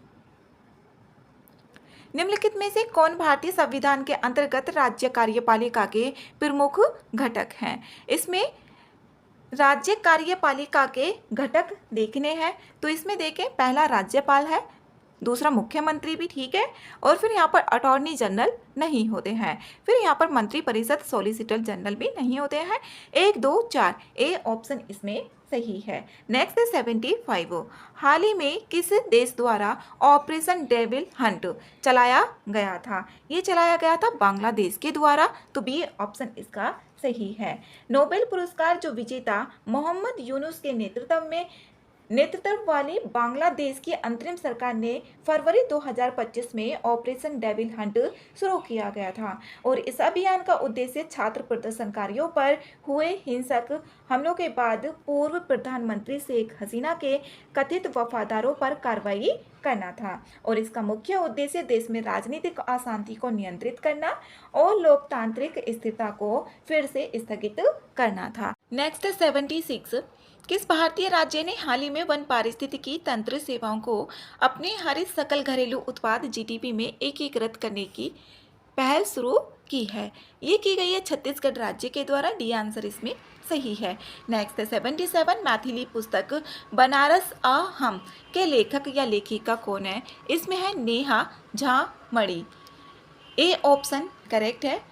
निम्नलिखित में से कौन भारतीय संविधान के अंतर्गत राज्य कार्यपालिका के प्रमुख घटक हैं? इसमें राज्य कार्यपालिका के घटक देखने हैं, तो इसमें देखें पहला राज्यपाल है, दूसरा मुख्यमंत्री भी ठीक है, और फिर यहाँ पर अटॉर्नी जनरल नहीं होते हैं, फिर यहाँ पर मंत्री परिषद सॉलिसिटर जनरल भी नहीं होते हैं। 1, 2, 4 ए ऑप्शन इसमें सही है। नेक्स्ट 75। हाल ही में किस देश द्वारा ऑपरेशन डेविल हंट चलाया गया था? ये चलाया गया था बांग्लादेश के द्वारा, तो बी ऑप्शन इसका सही है। नोबेल पुरस्कार जो विजेता मोहम्मद यूनुस के नेतृत्व वाली बांग्लादेश की अंतरिम सरकार ने फरवरी 2025 में ऑपरेशन डेविल हंट शुरू किया गया था, और इस अभियान का उद्देश्य छात्र प्रदर्शनकारियों पर हुए हिंसक हमलों के बाद पूर्व प्रधानमंत्री शेख हसीना के कथित वफादारों पर कार्रवाई करना था, और इसका मुख्य उद्देश्य देश में राजनीतिक अशांति को नियंत्रित करना और लोकतांत्रिक स्थिरता को फिर से स्थगित करना था। नेक्स्ट 76। किस भारतीय राज्य ने हाल ही में वन पारिस्थितिकी तंत्र सेवाओं को अपने हरित सकल घरेलू उत्पाद GDP में एकीकृत करने की पहल शुरू की है? ये की गई है छत्तीसगढ़ राज्य के द्वारा। डी आंसर इसमें सही है। नेक्स्ट 77। मैथिली पुस्तक बनारस आ हम के लेखक या लेखिका कौन है? इसमें है नेहा झा मणि। ए ऑप्शन करेक्ट है।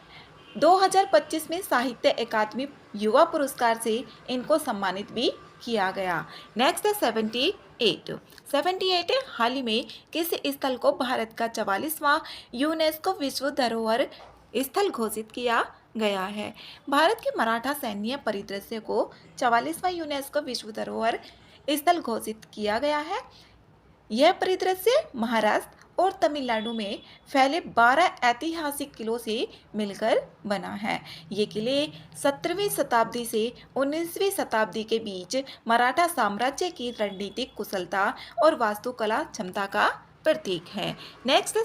2025 में साहित्य अकादमी युवा पुरस्कार से इनको सम्मानित भी किया गया। नेक्स्ट है 78। हाल ही में किस स्थल को भारत का 44वां यूनेस्को विश्व धरोहर स्थल घोषित किया गया है? भारत के मराठा सैन्य परिदृश्य को 44वां यूनेस्को विश्व धरोहर स्थल घोषित किया गया है। यह परिदृश्य महाराष्ट्र और तमिलनाडु में फैले 12 ऐतिहासिक किलों से मिलकर बना है। ये किले 17वीं शताब्दी से 19वीं शताब्दी के बीच मराठा साम्राज्य की रणनीतिक कुशलता और वास्तुकला क्षमता का प्रतीक है। नेक्स्ट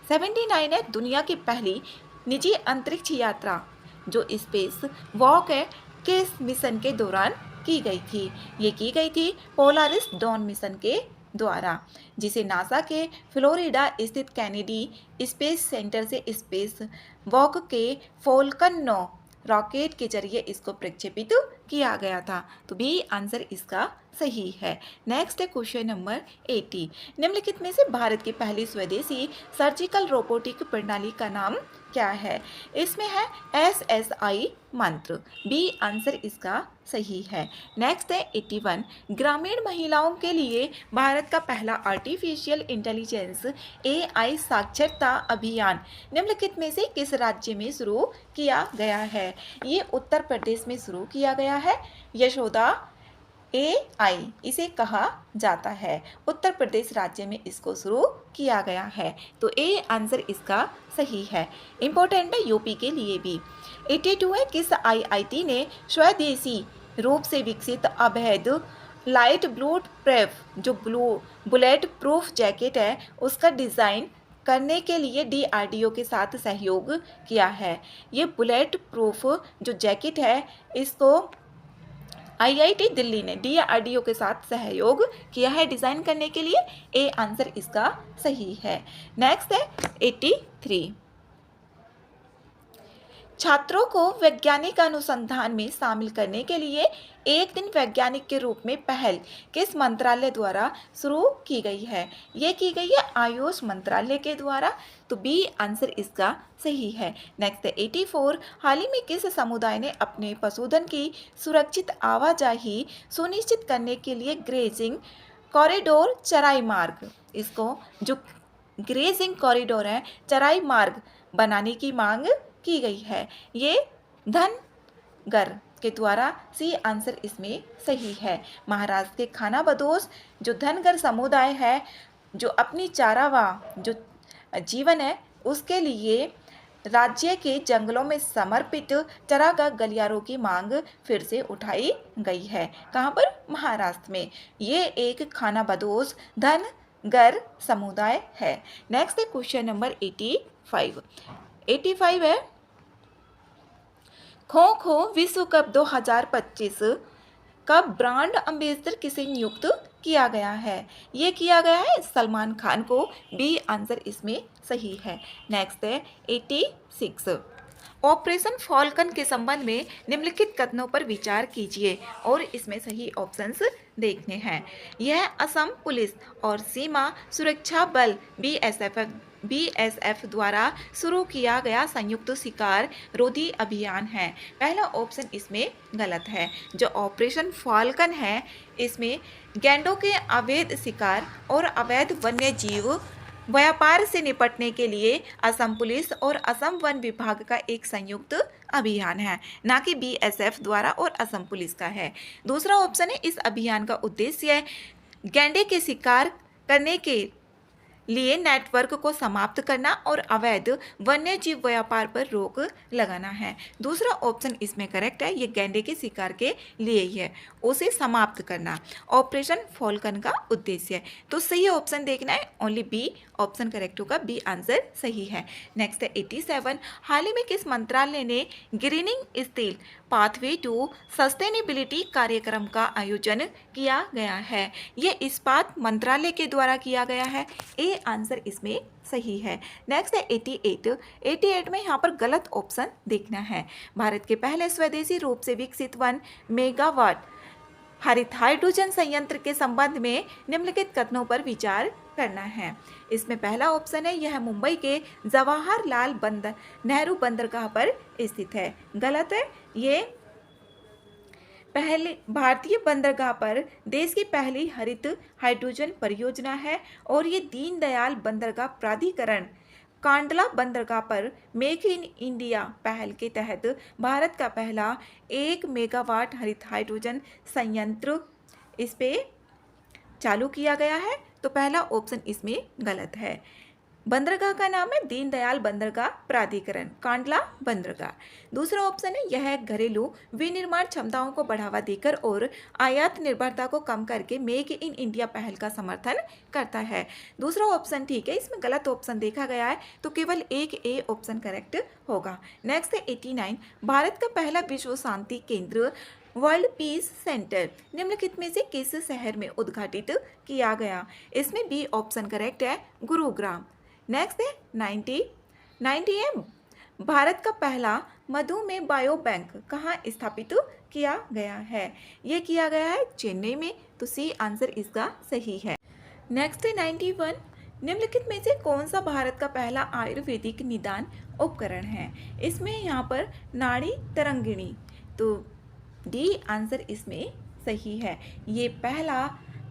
79 है दुनिया की पहली निजी अंतरिक्ष यात्रा जो स्पेस वॉक है किस मिशन के दौरान की गई थी? ये की गई थी पोलारिस डॉन मिशन के द्वारा, जिसे नासा के फ्लोरिडा स्थित कैनेडी स्पेस सेंटर से स्पेस वॉक के फॉल्कन 9 रॉकेट के जरिए इसको प्रक्षेपित किया गया था। तो बी आंसर इसका सही है। नेक्स्ट है क्वेश्चन नंबर 80। निम्नलिखित में से भारत की पहली स्वदेशी सर्जिकल रोबोटिक प्रणाली का नाम क्या है? इसमें है SSI मंत्र। बी आंसर इसका सही है। नेक्स्ट है 81। ग्रामीण महिलाओं के लिए भारत का पहला आर्टिफिशियल इंटेलिजेंस AI साक्षरता अभियान निम्नलिखित में से किस राज्य में शुरू किया गया है? ये उत्तर प्रदेश में शुरू किया गया है। यशोदा AI इसे कहा जाता है। उत्तर प्रदेश राज्य में इसको शुरू किया गया है। तो ए आंसर इसका सही है। इंपॉर्टेंट है यूपी के लिए भी। 82 है किस IIT ने स्वदेशी रूप से विकसित अवैध लाइट बुलेट प्रूफ जैकेट है उसका डिज़ाइन करने के लिए DRDO के साथ सहयोग किया है? ये बुलेट प्रूफ जो जैकेट है इसको IIT दिल्ली ने DRDO के साथ सहयोग किया है डिज़ाइन करने के लिए। ए आंसर इसका सही है। नेक्स्ट है 83। छात्रों को वैज्ञानिक अनुसंधान में शामिल करने के लिए एक दिन वैज्ञानिक के रूप में पहल किस मंत्रालय द्वारा शुरू की गई है? ये की गई है आयुष मंत्रालय के द्वारा। तो बी आंसर इसका सही है। नेक्स्ट है 84। हाल ही में किस समुदाय ने अपने पशुधन की सुरक्षित आवाजाही सुनिश्चित करने के लिए ग्रेजिंग कॉरिडोर चराई मार्ग, इसको जो ग्रेजिंग कॉरिडोर है चराई मार्ग बनाने की मांग की गई है? ये धनगर के द्वारा। सी आंसर इसमें सही है। महाराष्ट्र के खाना बदोश जो धनगर समुदाय है जो अपनी चारावाह जो जीवन है उसके लिए राज्य के जंगलों में समर्पित चरागाह गलियारों की मांग फिर से उठाई गई है। कहाँ पर? महाराष्ट्र में। ये एक खाना बदोश धनगर समुदाय है। नेक्स्ट है क्वेश्चन नंबर 85। 85 है खो खो विश्व कप 2025 का ब्रांड एम्बेसडर किसे नियुक्त किया गया है? ये किया गया है सलमान खान को। बी आंसर इसमें सही है। नेक्स्ट है 86। ऑपरेशन फॉल्कन के संबंध में निम्नलिखित कथनों पर विचार कीजिए और इसमें सही ऑप्शंस देखने हैं। यह असम पुलिस और सीमा सुरक्षा बल BSF द्वारा शुरू किया गया संयुक्त शिकार रोधी अभियान है। पहला ऑप्शन इसमें गलत है। जो ऑपरेशन फॉल्कन है इसमें गैंडों के अवैध शिकार और अवैध वन्य जीव व्यापार से निपटने के लिए असम पुलिस और असम वन विभाग का एक संयुक्त अभियान है, ना कि BSF द्वारा और असम पुलिस का है। दूसरा ऑप्शन है इस अभियान का उद्देश्य गैंडे के शिकार करने के लिए नेटवर्क को समाप्त करना और अवैध वन्य जीव व्यापार पर रोक लगाना है। दूसरा ऑप्शन इसमें करेक्ट है। ये गैंडे के शिकार के लिए ही है, उसे समाप्त करना ऑपरेशन फॉल्कन का उद्देश्य है। तो सही ऑप्शन देखना है, ओनली बी ऑप्शन करेक्ट होगा। बी आंसर सही है। नेक्स्ट है 87। हाल ही में किस मंत्रालय ने greening steel pathway to sustainability कार्यक्रम का आयोजन किया गया है? ये इस्पात मंत्रालय के द्वारा किया गया है। ए आंसर इसमें सही है। नेक्स्ट है 88। 88 में यहाँ पर गलत ऑप्शन देखना है। भारत के पहले स्वदेशी रूप से विकसित 1 मेगावाट हरित हाइड्रोजन संयंत्र के संबंध में निम्नलिखित कथनों पर विचार करना है। इसमें पहला ऑप्शन है यह मुंबई के जवाहरलाल नेहरू बंदरगाह पर स्थित है। गलत है। ये पहले भारतीय बंदरगाह पर देश की पहली हरित हाइड्रोजन परियोजना है और ये दीनदयाल बंदरगाह प्राधिकरण कांडला बंदरगाह पर मेक इन इंडिया पहल के तहत भारत का पहला 1 मेगावाट हरित हाइड्रोजन संयंत्र इस पे चालू किया गया है। तो पहला ऑप्शन इसमें गलत है। बंदरगाह का नाम है दीनदयाल बंदरगाह प्राधिकरण कांडला बंदरगाह। दूसरा ऑप्शन है यह घरेलू विनिर्माण क्षमताओं को बढ़ावा देकर और आयात निर्भरता को कम करके मेक इन इंडिया पहल का समर्थन करता है। दूसरा ऑप्शन ठीक है, इसमें गलत ऑप्शन देखा गया है तो केवल एक ए ऑप्शन करेक्ट होगा। नेक्स्ट है 89। भारत का पहला विश्व शांति केंद्र वर्ल्ड पीस सेंटर निम्नलिखित में से किस शहर में उद्घाटित किया गया? इसमें बी ऑप्शन करेक्ट है, गुरुग्राम। नेक्स्ट है 90 है भारत का पहला मधुमेह बायो बैंक कहाँ स्थापित किया गया है? ये किया गया है चेन्नई में, तो सी आंसर इसका सही है। नेक्स्ट है 91 निम्नलिखित में से कौन सा भारत का पहला आयुर्वेदिक निदान उपकरण है? इसमें यहाँ पर नाड़ी तरंगिणी, तो डी आंसर इसमें सही है। ये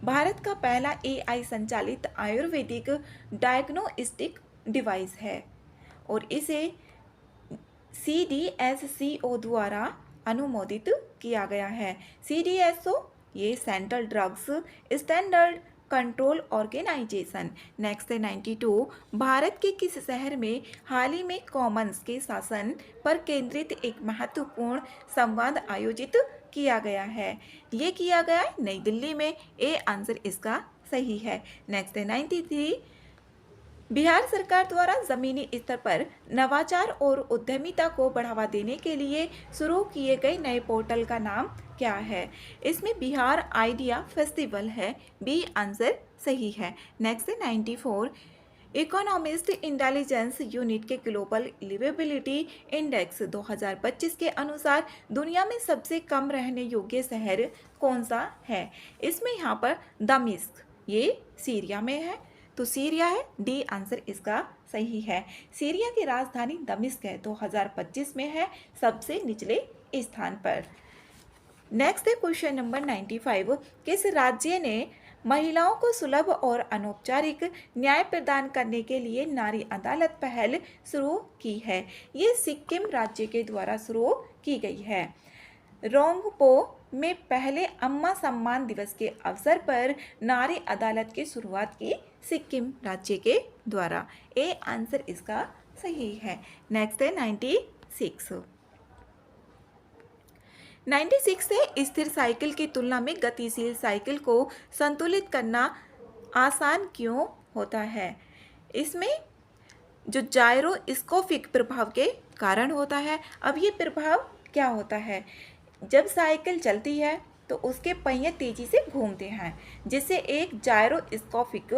भारत का पहला AI संचालित आयुर्वेदिक डायग्नोस्टिक डिवाइस है और इसे CDSCO द्वारा अनुमोदित किया गया है। CDSCO ये central drugs standard control organisation. Next है 92 भारत के किस शहर में हाल ही में कॉमन्स के शासन पर केंद्रित एक महत्वपूर्ण संवाद आयोजित किया गया है? ये किया गया है नई दिल्ली में, ए आंसर इसका सही है। नेक्स्ट है 93 बिहार सरकार द्वारा जमीनी स्तर पर नवाचार और उद्यमिता को बढ़ावा देने के लिए शुरू किए गए नए पोर्टल का नाम क्या है? इसमें बिहार आइडिया फेस्टिवल है, बी आंसर सही है। नेक्स्ट है 94 इकोनॉमिस्ट इंटेलिजेंस यूनिट के ग्लोबल लिवेबिलिटी इंडेक्स 2025 के अनुसार दुनिया में सबसे कम रहने योग्य शहर कौन सा है? इसमें यहाँ पर दमिश्क ये सीरिया में है, तो सीरिया है, डी आंसर इसका सही है। सीरिया की राजधानी दमिश्क है, 2025 में है सबसे निचले स्थान पर। नेक्स्ट है क्वेश्चन नंबर 95 किस राज्य ने महिलाओं को सुलभ और अनौपचारिक न्याय प्रदान करने के लिए नारी अदालत पहल शुरू की है? ये सिक्किम राज्य के द्वारा शुरू की गई है। रोंगपो में पहले अम्मा सम्मान दिवस के अवसर पर नारी अदालत की शुरुआत की सिक्किम राज्य के द्वारा, ए आंसर इसका सही है। नेक्स्ट है 96 से स्थिर साइकिल की तुलना में गतिशील साइकिल को संतुलित करना आसान क्यों होता है? इसमें जो जायरोस्कोपिक प्रभाव के कारण होता है। अब ये प्रभाव क्या होता है? जब साइकिल चलती है तो उसके पहिए तेजी से घूमते हैं, जिससे एक जायरोस्कोपिक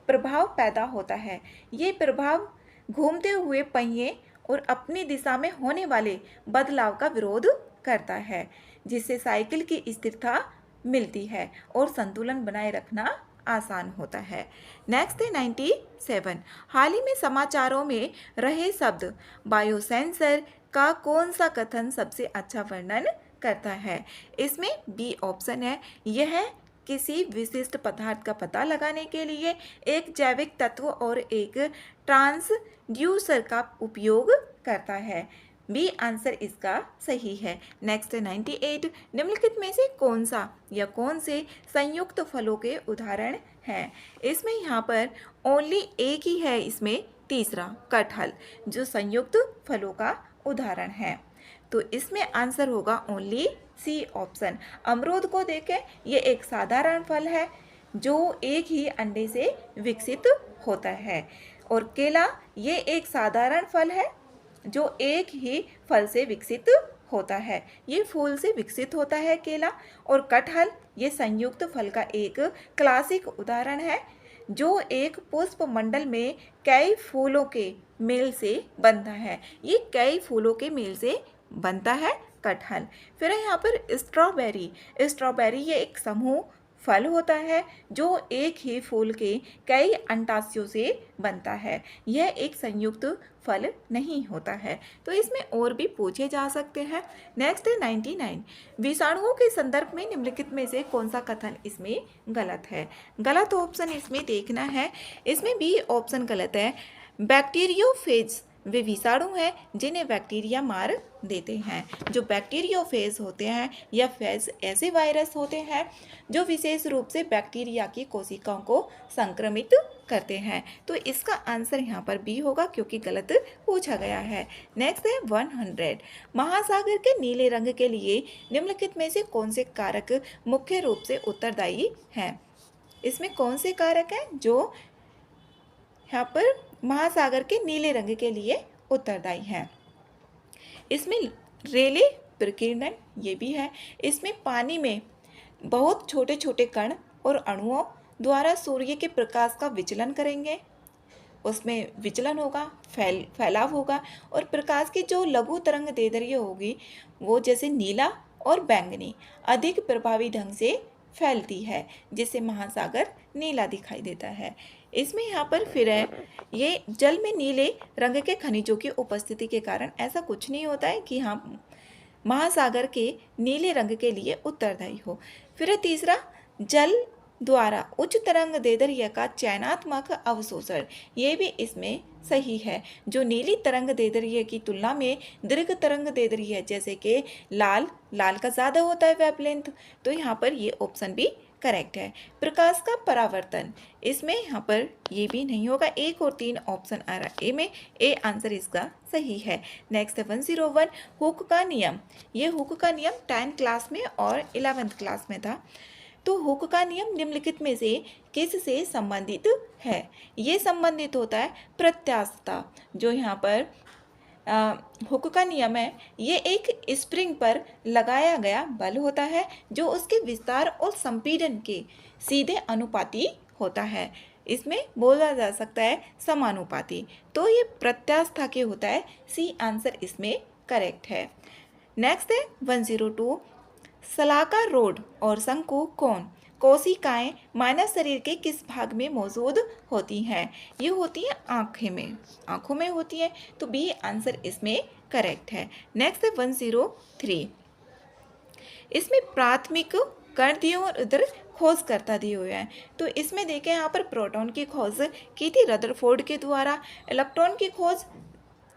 प्रभाव पैदा होता है। ये प्रभाव घूमते हुए पहिए और अपनी दिशा में होने वाले बदलाव का विरोध करता है, जिससे साइकिल की स्थिरता मिलती है और संतुलन बनाए रखना आसान होता है। नेक्स्ट है 97 हाल ही में समाचारों में रहे शब्द बायोसेंसर का कौन सा कथन सबसे अच्छा वर्णन करता है? इसमें बी ऑप्शन है, यह किसी विशिष्ट पदार्थ का पता लगाने के लिए एक जैविक तत्व और एक ट्रांसड्यूसर का उपयोग करता है, बी आंसर इसका सही है। नेक्स्ट 98 निम्नलिखित में से कौन सा या कौन से संयुक्त फलों के उदाहरण हैं? इसमें यहाँ पर ओनली एक ही है, इसमें तीसरा कटहल जो संयुक्त फलों का उदाहरण है, तो इसमें आंसर होगा ओनली सी ऑप्शन। अमरूद को देखें, ये एक साधारण फल है जो एक ही अंडे से विकसित होता है, और केला ये एक साधारण फल है जो एक ही फल से विकसित होता है, ये फूल से विकसित होता है केला। और कटहल ये संयुक्त फल का एक क्लासिक उदाहरण है जो एक पुष्प मंडल में कई फूलों के मेल से बनता है, ये कई फूलों के मेल से बनता है कटहल। फिर है यहाँ पर स्ट्रॉबेरी ये एक समूह फल होता है जो एक ही फूल के कई अंडाशयों से बनता है, यह एक संयुक्त फल नहीं होता है। तो इसमें और भी पूछे जा सकते हैं। नेक्स्ट है 99 विषाणुओं के संदर्भ में निम्नलिखित में से कौन सा कथन इसमें गलत है? गलत ऑप्शन इसमें देखना है, इसमें बी ऑप्शन गलत है। बैक्टीरियोफेज वे विषाणु हैं जिन्हें बैक्टीरिया मार देते हैं। जो बैक्टीरियोफेज होते हैं या फेज ऐसे वायरस होते हैं जो विशेष रूप से बैक्टीरिया की कोशिकाओं को संक्रमित करते हैं, तो इसका आंसर यहाँ पर बी होगा क्योंकि गलत पूछा गया है। नेक्स्ट है 100 महासागर के नीले रंग के लिए निम्नलिखित में से कौन से कारक मुख्य रूप से उत्तरदायी हैं? इसमें कौन से कारक हैं जो यहाँ पर महासागर के नीले रंग के लिए उत्तरदायी हैं? इसमें रेले प्रकीर्णन ये भी है। इसमें पानी में बहुत छोटे छोटे कण और अणुओं द्वारा सूर्य के प्रकाश का विचलन करेंगे, उसमें विचलन होगा, फैलाव होगा और प्रकाश की जो लघु तरंग दैर्ध्य होगी वो जैसे नीला और बैंगनी अधिक प्रभावी ढंग से फैलती है, जिससे महासागर नीला दिखाई देता है। इसमें यहाँ पर फिर है, ये जल में नीले रंग के खनिजों की उपस्थिति के कारण ऐसा कुछ नहीं होता है कि हाँ महासागर के नीले रंग के लिए उत्तरदायी हो। फिर है तीसरा, जल द्वारा उच्च तरंग दैर्ध्य का चयनात्मक अवशोषण, ये भी इसमें सही है। जो नीली तरंग दैर्ध्य की तुलना में दीर्घ तरंग दैर्ध्य है, जैसे कि लाल का ज़्यादा होता है वेवलेंथ, तो यहाँ पर ये ऑप्शन भी करेक्ट है। प्रकाश का परावर्तन, इसमें यहाँ पर ये भी नहीं होगा, 1 और 3 ऑप्शन आ रहा है ए में, ए आंसर इसका सही है। नेक्स्ट है 101, हुक का नियम। ये हुक का नियम 10th क्लास में और 11th क्लास में था। तो हुक का नियम निम्नलिखित में से किस से संबंधित है? ये संबंधित होता है प्रत्यास्थता। जो यहाँ पर हुक का नियम है, ये एक स्प्रिंग पर लगाया गया बल होता है जो उसके विस्तार और संपीड़न के सीधे अनुपाती होता है। इसमें बोला जा सकता है समानुपाती। तो ये प्रत्यास्था के होता है, सी आंसर इसमें करेक्ट है। नेक्स्ट है 102, सलाहकार रोड और शंकु कोण कोशिकाएं मानव शरीर के किस भाग में मौजूद होती हैं? ये होती है आँखों में होती है, तो बी आंसर इसमें करेक्ट है। नेक्स्ट है 103, इसमें प्राथमिक कण दिए और उधर खोजकर्ता दिए हुए हैं। तो इसमें देखें यहाँ पर प्रोटॉन की खोज की थी रदरफोर्ड के द्वारा, इलेक्ट्रॉन की खोज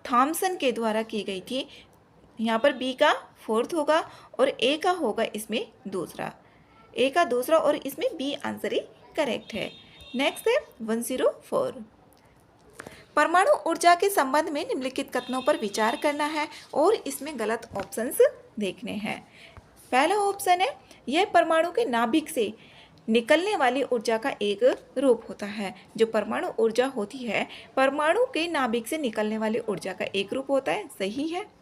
थॉमसन के द्वारा की गई थी। यहाँ पर बी का 4th होगा और ए का होगा इसमें दूसरा, ए का दूसरा, और इसमें बी आंसर ही करेक्ट है। नेक्स्ट है 104, परमाणु ऊर्जा के संबंध में निम्नलिखित कथनों पर विचार करना है और इसमें गलत ऑप्शंस देखने हैं। पहला ऑप्शन है, यह परमाणु के नाभिक से निकलने वाली ऊर्जा का एक रूप होता है। जो परमाणु ऊर्जा होती है, परमाणु के नाभिक से निकलने वाली ऊर्जा का एक रूप होता है, सही है।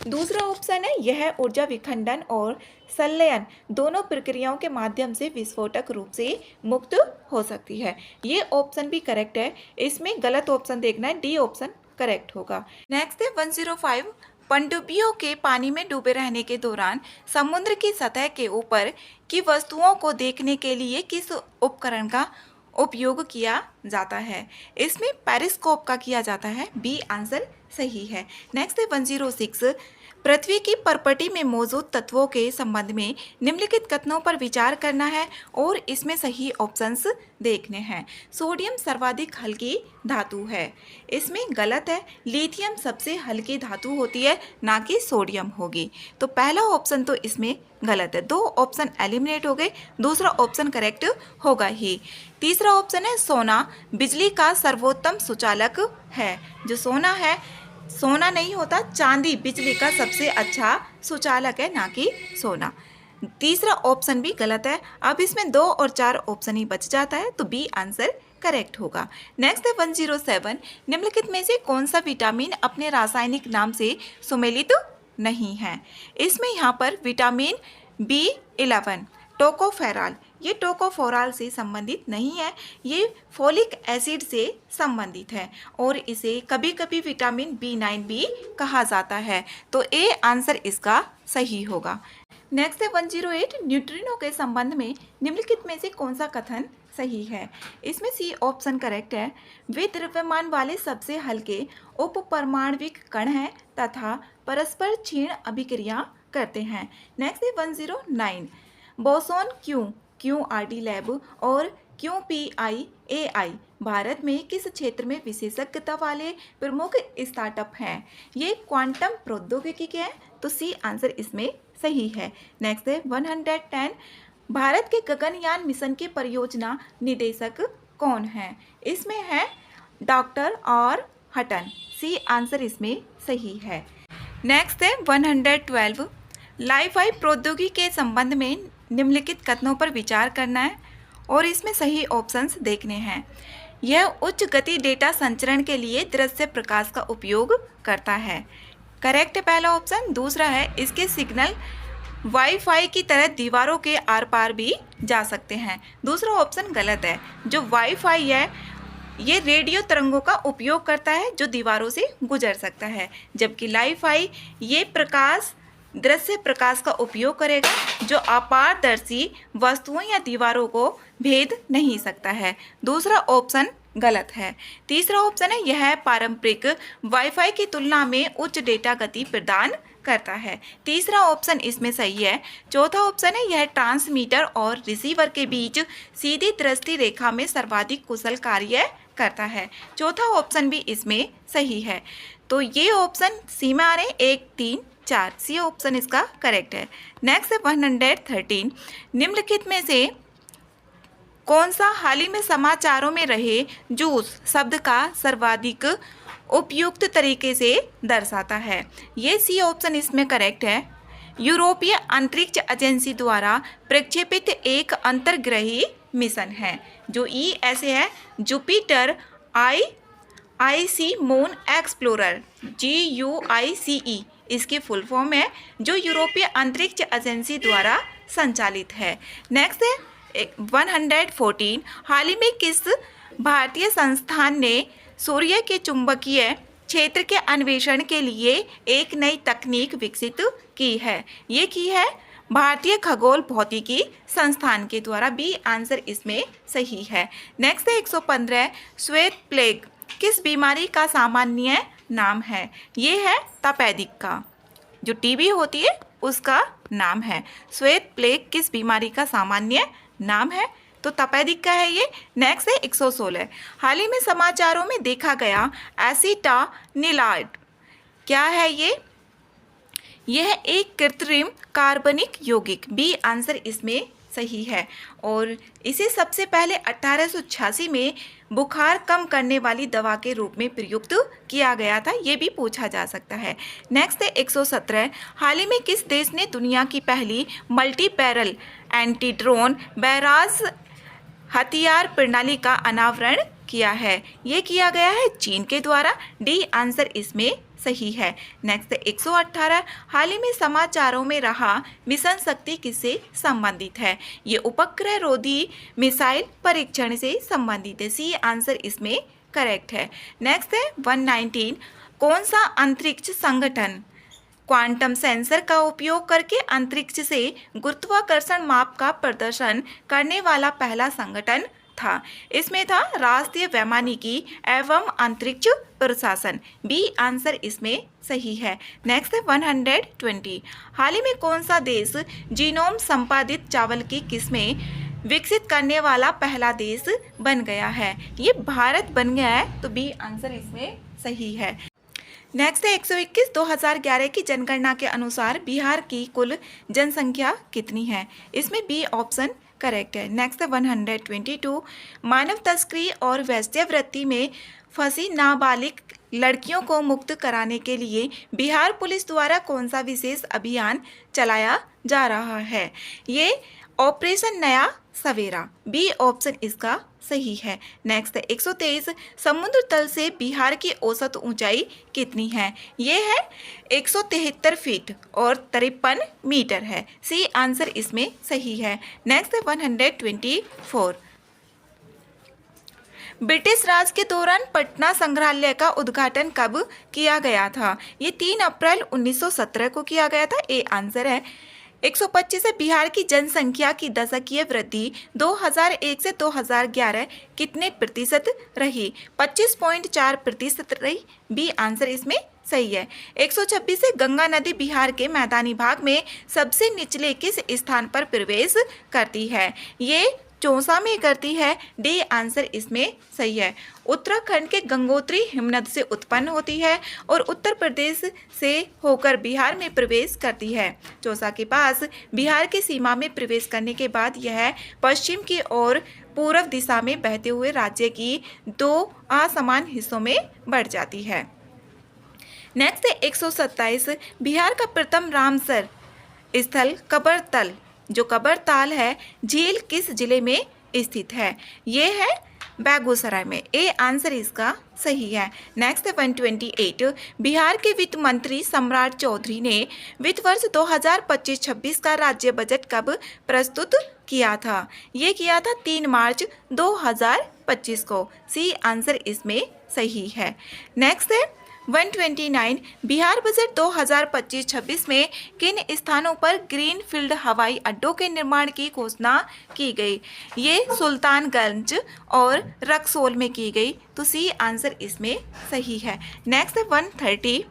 दूसरा ऑप्शन है, यह ऊर्जा विखंडन और संलयन दोनों प्रक्रियाओं के माध्यम से विस्फोटक रूप से मुक्त हो सकती है। ये ऑप्शन भी करेक्ट है। इसमें गलत ऑप्शन देखना है, डी ऑप्शन करेक्ट होगा। नेक्स्ट है 105, पनडुब्बियों के पानी में डूबे रहने के दौरान समुद्र की सतह के ऊपर की वस्तुओं को देखने के लिए किस उपकरण का उपयोग किया जाता है? इसमें पेरिस्कोप का किया जाता है, बी आंसर सही है। नेक्स्ट है 106, पृथ्वी की परपटी में मौजूद तत्वों के संबंध में निम्नलिखित कथनों पर विचार करना है और इसमें सही ऑप्शंस देखने हैं। सोडियम सर्वाधिक हल्की धातु है, इसमें गलत है। लिथियम सबसे हल्की धातु होती है, ना कि सोडियम होगी। तो पहला ऑप्शन तो इसमें गलत है, 2 ऑप्शन एलिमिनेट हो गए, दूसरा ऑप्शन करेक्ट होगा ही। तीसरा ऑप्शन है, सोना बिजली का सर्वोत्तम सुचालक है। जो सोना है, सोना नहीं होता, चांदी बिजली का सबसे अच्छा सुचालक है, ना कि सोना। तीसरा ऑप्शन भी गलत है। अब इसमें 2 और 4 ऑप्शन ही बच जाता है, तो बी आंसर करेक्ट होगा। नेक्स्ट है 107, निम्नलिखित में से कौन सा विटामिन अपने रासायनिक नाम से सुमेलित नहीं है? इसमें यहाँ पर विटामिन B11 टोकोफेरॉल, ये टोकोफेरॉल से संबंधित नहीं है, ये फोलिक एसिड से संबंधित है और इसे कभी कभी विटामिन B9 भी कहा जाता है। तो ए आंसर इसका सही होगा। नेक्स्ट है 108, न्यूट्रिनो के संबंध में निम्नलिखित में से कौन सा कथन सही है? इसमें सी ऑप्शन करेक्ट है। वे द्रव्यमान वाले सबसे हल्के उपपरमाण्विक कण हैं तथा परस्पर क्षीण अभिक्रिया करते हैं। नेक्स्ट है 109, बोसोन QRD लैब और QPIAI भारत में किस क्षेत्र में विशेषज्ञता वाले प्रमुख स्टार्टअप हैं? ये क्वांटम प्रौद्योगिकी के हैं, तो सी आंसर इसमें सही है। नेक्स्ट है 110, भारत के गगनयान मिशन के परियोजना निदेशक कौन हैं? इसमें है डॉक्टर और हटन, सी आंसर इसमें सही है। नेक्स्ट है 112, लाइफाई प्रौद्योगिकी के संबंध में निम्नलिखित कथनों पर विचार करना है और इसमें सही ऑप्शंस देखने हैं। यह उच्च गति डेटा संचरण के लिए दृश्य प्रकाश का उपयोग करता है। करेक्ट है पहला ऑप्शन। दूसरा है इसके सिग्नल वाईफाई की तरह दीवारों के आर पार भी जा सकते हैं। दूसरा ऑप्शन गलत है। जो वाईफाई है ये रेडियो तरंगों का उपयोग करता है जो दीवारों से गुजर सकता है, जबकि लाईफाई ये दृश्य प्रकाश का उपयोग करेगा जो अपारदर्शी वस्तुओं या दीवारों को भेद नहीं सकता है। दूसरा ऑप्शन गलत है। तीसरा ऑप्शन है यह पारंपरिक वाईफाई की तुलना में उच्च डेटा गति प्रदान करता है। तीसरा ऑप्शन इसमें सही है। चौथा ऑप्शन है यह ट्रांसमीटर और रिसीवर के बीच सीधी दृष्टि रेखा में सर्वाधिक कुशल कार्य करता है। चौथा ऑप्शन भी इसमें सही है। तो ये ऑप्शन सी में आ रहे 1, 3, 4, सी ऑप्शन इसका करेक्ट है। नेक्स्ट है 113। निम्नलिखित में से कौन सा हाल ही में समाचारों में रहे जूस शब्द का सर्वाधिक उपयुक्त तरीके से दर्शाता है? ये सी ऑप्शन इसमें करेक्ट है। यूरोपीय अंतरिक्ष एजेंसी द्वारा प्रक्षेपित एक अंतर्ग्रही मिशन है जो ऐसे है Jupiter IC moon explorer GUICE इसकी फुल फॉर्म है, जो यूरोपीय अंतरिक्ष एजेंसी द्वारा संचालित है। नेक्स्ट है 114। हाल ही में किस भारतीय संस्थान ने सूर्य के चुंबकीय क्षेत्र के अन्वेषण के लिए एक नई तकनीक विकसित की है? ये की है भारतीय खगोल भौतिकी संस्थान के द्वारा। बी आंसर इसमें सही है। नेक्स्ट है 115। श्वेत प्लेग किस बीमारी का सामान्य नाम है? ये है तपेदिक का, जो टीबी होती है उसका नाम है। श्वेत प्लेग किस बीमारी का सामान्य नाम है? तो तपेदिक का है ये। नेक्स्ट है 116। हाल ही में समाचारों में देखा गया एसीटानिलाइड क्या है ये? यह एक कृत्रिम कार्बनिक यौगिक। बी आंसर इसमें सही है। और इसे सबसे पहले 1886 में बुखार कम करने वाली दवा के रूप में प्रयुक्त किया गया था। ये भी पूछा जा सकता है। नेक्स्ट है 117। हाल ही में किस देश ने दुनिया की पहली multi barrel anti drone barrage हथियार प्रणाली का अनावरण किया है? ये किया गया है चीन के द्वारा। डी आंसर इसमें सही है। नेक्स्ट 118। हाल ही में समाचारों में रहा मिशन शक्ति किससे संबंधित है? ये उपग्रह रोधी मिसाइल परीक्षण से संबंधित है। सी आंसर इसमें करेक्ट है। नेक्स्ट है 119। कौन सा अंतरिक्ष संगठन क्वांटम सेंसर का उपयोग करके अंतरिक्ष से गुरुत्वाकर्षण माप का प्रदर्शन करने वाला पहला संगठन था? इसमें था राष्ट्रीय वैमानिकी एवं अंतरिक्ष प्रशासन। बी आंसर इसमें सही है। नेक्स्ट है 120। हाल ही में कौन सा देश जीनोम संपादित चावल की किस्में विकसित करने वाला पहला देश बन गया है? ये भारत बन गया है। तो बी आंसर इसमें सही है। नेक्स्ट है 121। 2011 की जनगणना के अनुसार बिहार की कुल जनसंख्या कितनी है? इसमें बी ऑप्शन करेक्ट है। नेक्स्ट है 122। मानव तस्करी और वेश्यावृत्ति में फंसी नाबालिग लड़कियों को मुक्त कराने के लिए बिहार पुलिस द्वारा कौन सा विशेष अभियान चलाया जा रहा है? ये ऑपरेशन नया सवेरा। बी ऑप्शन इसका सही है। नेक्स्ट है 123। समुद्र तल से बिहार की औसत ऊंचाई कितनी है? ये है 173 फीट और 53 मीटर है। सी आंसर इसमें सही है। नेक्स्ट है 124। ब्रिटिश राज के दौरान पटना संग्रहालय का उद्घाटन कब किया गया था? ये 3 अप्रैल 1917 को किया गया था। ए आंसर है। 125 है बिहार की जनसंख्या की दशकीय वृद्धि 2001 से 2011 कितने प्रतिशत रही? 25.4% रही। बी आंसर इसमें सही है। 126 से गंगा नदी बिहार के मैदानी भाग में सबसे निचले किस स्थान पर प्रवेश करती है? ये चौसा में करती है। डी आंसर इसमें सही है। उत्तराखंड के गंगोत्री हिमनद से उत्पन्न होती है और उत्तर प्रदेश से होकर बिहार में प्रवेश करती है। चौसा के पास बिहार की सीमा में प्रवेश करने के बाद यह पश्चिम की ओर पूर्व दिशा में बहते हुए राज्य की 2 असमान हिस्सों में बढ़ जाती है। नेक्स्ट है 127। बिहार का प्रथम रामसर स्थल कबरतल जो कबरताल है झील किस जिले में स्थित है? ये है बेगूसराय में। ए आंसर इसका सही है। नेक्स्ट है 128, बिहार के वित्त मंत्री सम्राट चौधरी ने वित्त वर्ष 2025-26 का राज्य बजट कब प्रस्तुत किया था? ये किया था 3 मार्च 2025 को। सी आंसर इसमें सही है। नेक्स्ट है 129, बिहार बजट 2025-26 में किन स्थानों पर ग्रीन फील्ड हवाई अड्डों के निर्माण की घोषणा की गई? ये सुल्तानगंज और रक्सौल में की गई। तो सी आंसर इसमें सही है। नेक्स्ट है 130,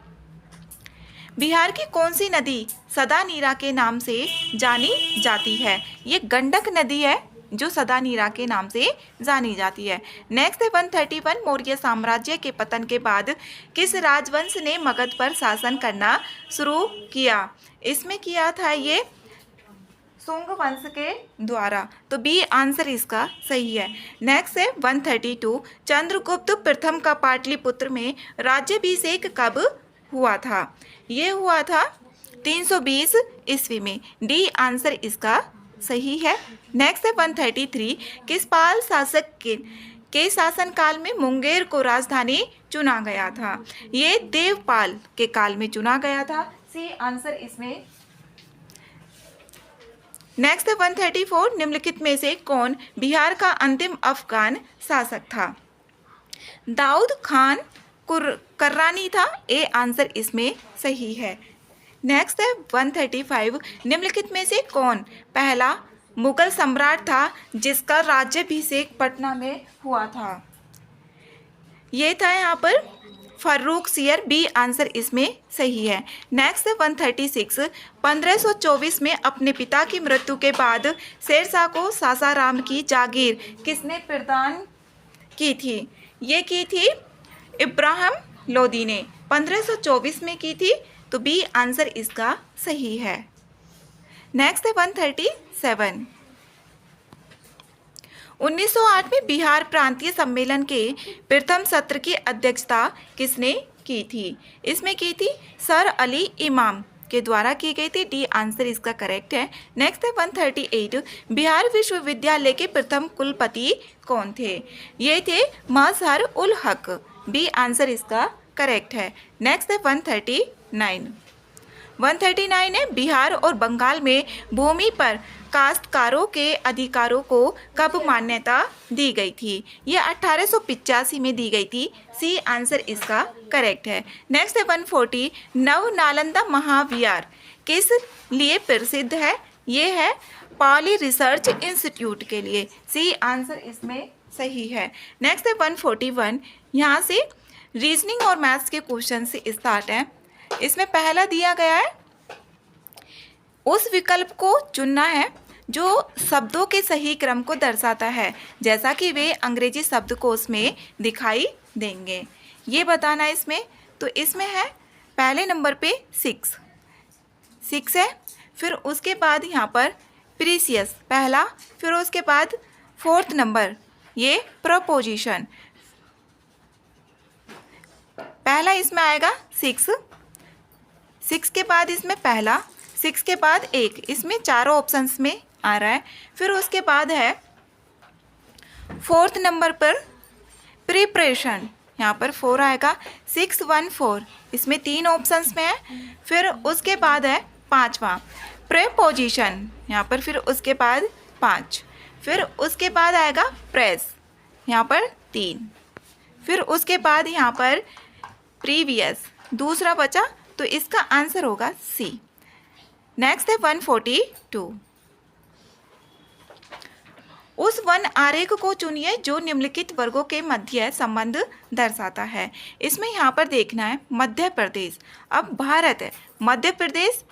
बिहार की कौन सी नदी सदा नीरा के नाम से जानी जाती है? ये गंडक नदी है जो सदा नीरा के नाम से जानी जाती है। नेक्स्ट है 131, मौर्य साम्राज्य के पतन के बाद किस राजवंश ने मगध पर शासन करना शुरू किया? इसमें किया था ये शुंग वंश के द्वारा। तो बी आंसर इसका सही है। नेक्स्ट है 132, चंद्रगुप्त प्रथम का पाटलिपुत्र में राज्याभिषेक कब हुआ था? ये हुआ था 320 ईस्वी में। डी आंसर इसका सही है। नेक्स्ट है 133, किस पाल शासक के शासनकाल में मुंगेर को राजधानी चुना गया था? ये देवपाल के काल में चुना गया था। सी आंसर इसमें। नेक्स्ट है 134, निम्नलिखित में से कौन बिहार का अंतिम अफगान शासक था? दाऊद खान कर्रानी था। ए आंसर इसमें सही है। नेक्स्ट है 135, निम्नलिखित में से कौन पहला मुगल सम्राट था जिसका राज्याभिषेक पटना में हुआ था? ये था यहाँ पर फर्रुखसियर। बी आंसर इसमें सही है। नेक्स्ट है 136, 1524 में अपने पिता की मृत्यु के बाद शेरशाह को सासाराम की जागीर किसने प्रदान की थी? ये की थी इब्राहिम लोदी ने 1524 में की थी। तो बी आंसर इसका सही है। नेक्स्ट है 137, 1908 में बिहार प्रांतीय सम्मेलन के प्रथम सत्र की अध्यक्षता किसने की थी? इसमें की थी सर अली इमाम के द्वारा की गई थी। डी आंसर इसका करेक्ट है। नेक्स्ट है 138, बिहार विश्वविद्यालय के प्रथम कुलपति कौन थे? ये थे मजहर उल हक। बी आंसर इसका करेक्ट है। नेक्स्ट है 139 है, बिहार और बंगाल में भूमि पर काश्तकारों के अधिकारों को कब मान्यता दी गई थी? ये 1885 में दी गई थी। सी आंसर इसका करेक्ट है। नेक्स्ट है 140, नव नालंदा महाविहार किस लिए प्रसिद्ध है? ये है पाली रिसर्च इंस्टीट्यूट के लिए। सी आंसर इसमें सही है। नेक्स्ट है 141, यहाँ से रीजनिंग और मैथ्स के क्वेश्चन से स्टार्ट है। इसमें पहला दिया गया है, उस विकल्प को चुनना है जो शब्दों के सही क्रम को दर्शाता है जैसा कि वे अंग्रेजी शब्दकोश में दिखाई देंगे। ये बताना है इसमें। तो इसमें है पहले नंबर पे 6 है, फिर उसके बाद यहाँ पर प्रीसियस पहला, फिर उसके बाद 4th नंबर ये प्रपोजिशन। पहला इसमें आएगा 6 के बाद इसमें पहला, 6 के बाद 1, इसमें चारों ऑप्शंस में आ रहा है। फिर उसके बाद है 4th नंबर पर प्रिपरेशन, यहाँ पर 4 आएगा। 614 इसमें 3 ऑप्शंस में है। फिर उसके बाद है 5वां प्रेपोजिशन, यहाँ पर फिर उसके बाद 5, फिर उसके बाद आएगा प्रेस, यहाँ पर 3, फिर उसके बाद यहाँ पर प्रीवियस दूसरा बचा। तो इसका आंसर होगा सी। नेक्स्ट है 142, उस वन आरेख को चुनिए जो निम्नलिखित वर्गों के मध्य संबंध दर्शाता है। इसमें यहाँ पर देखना है मध्य प्रदेश। अब भारत है, मध्य प्रदेश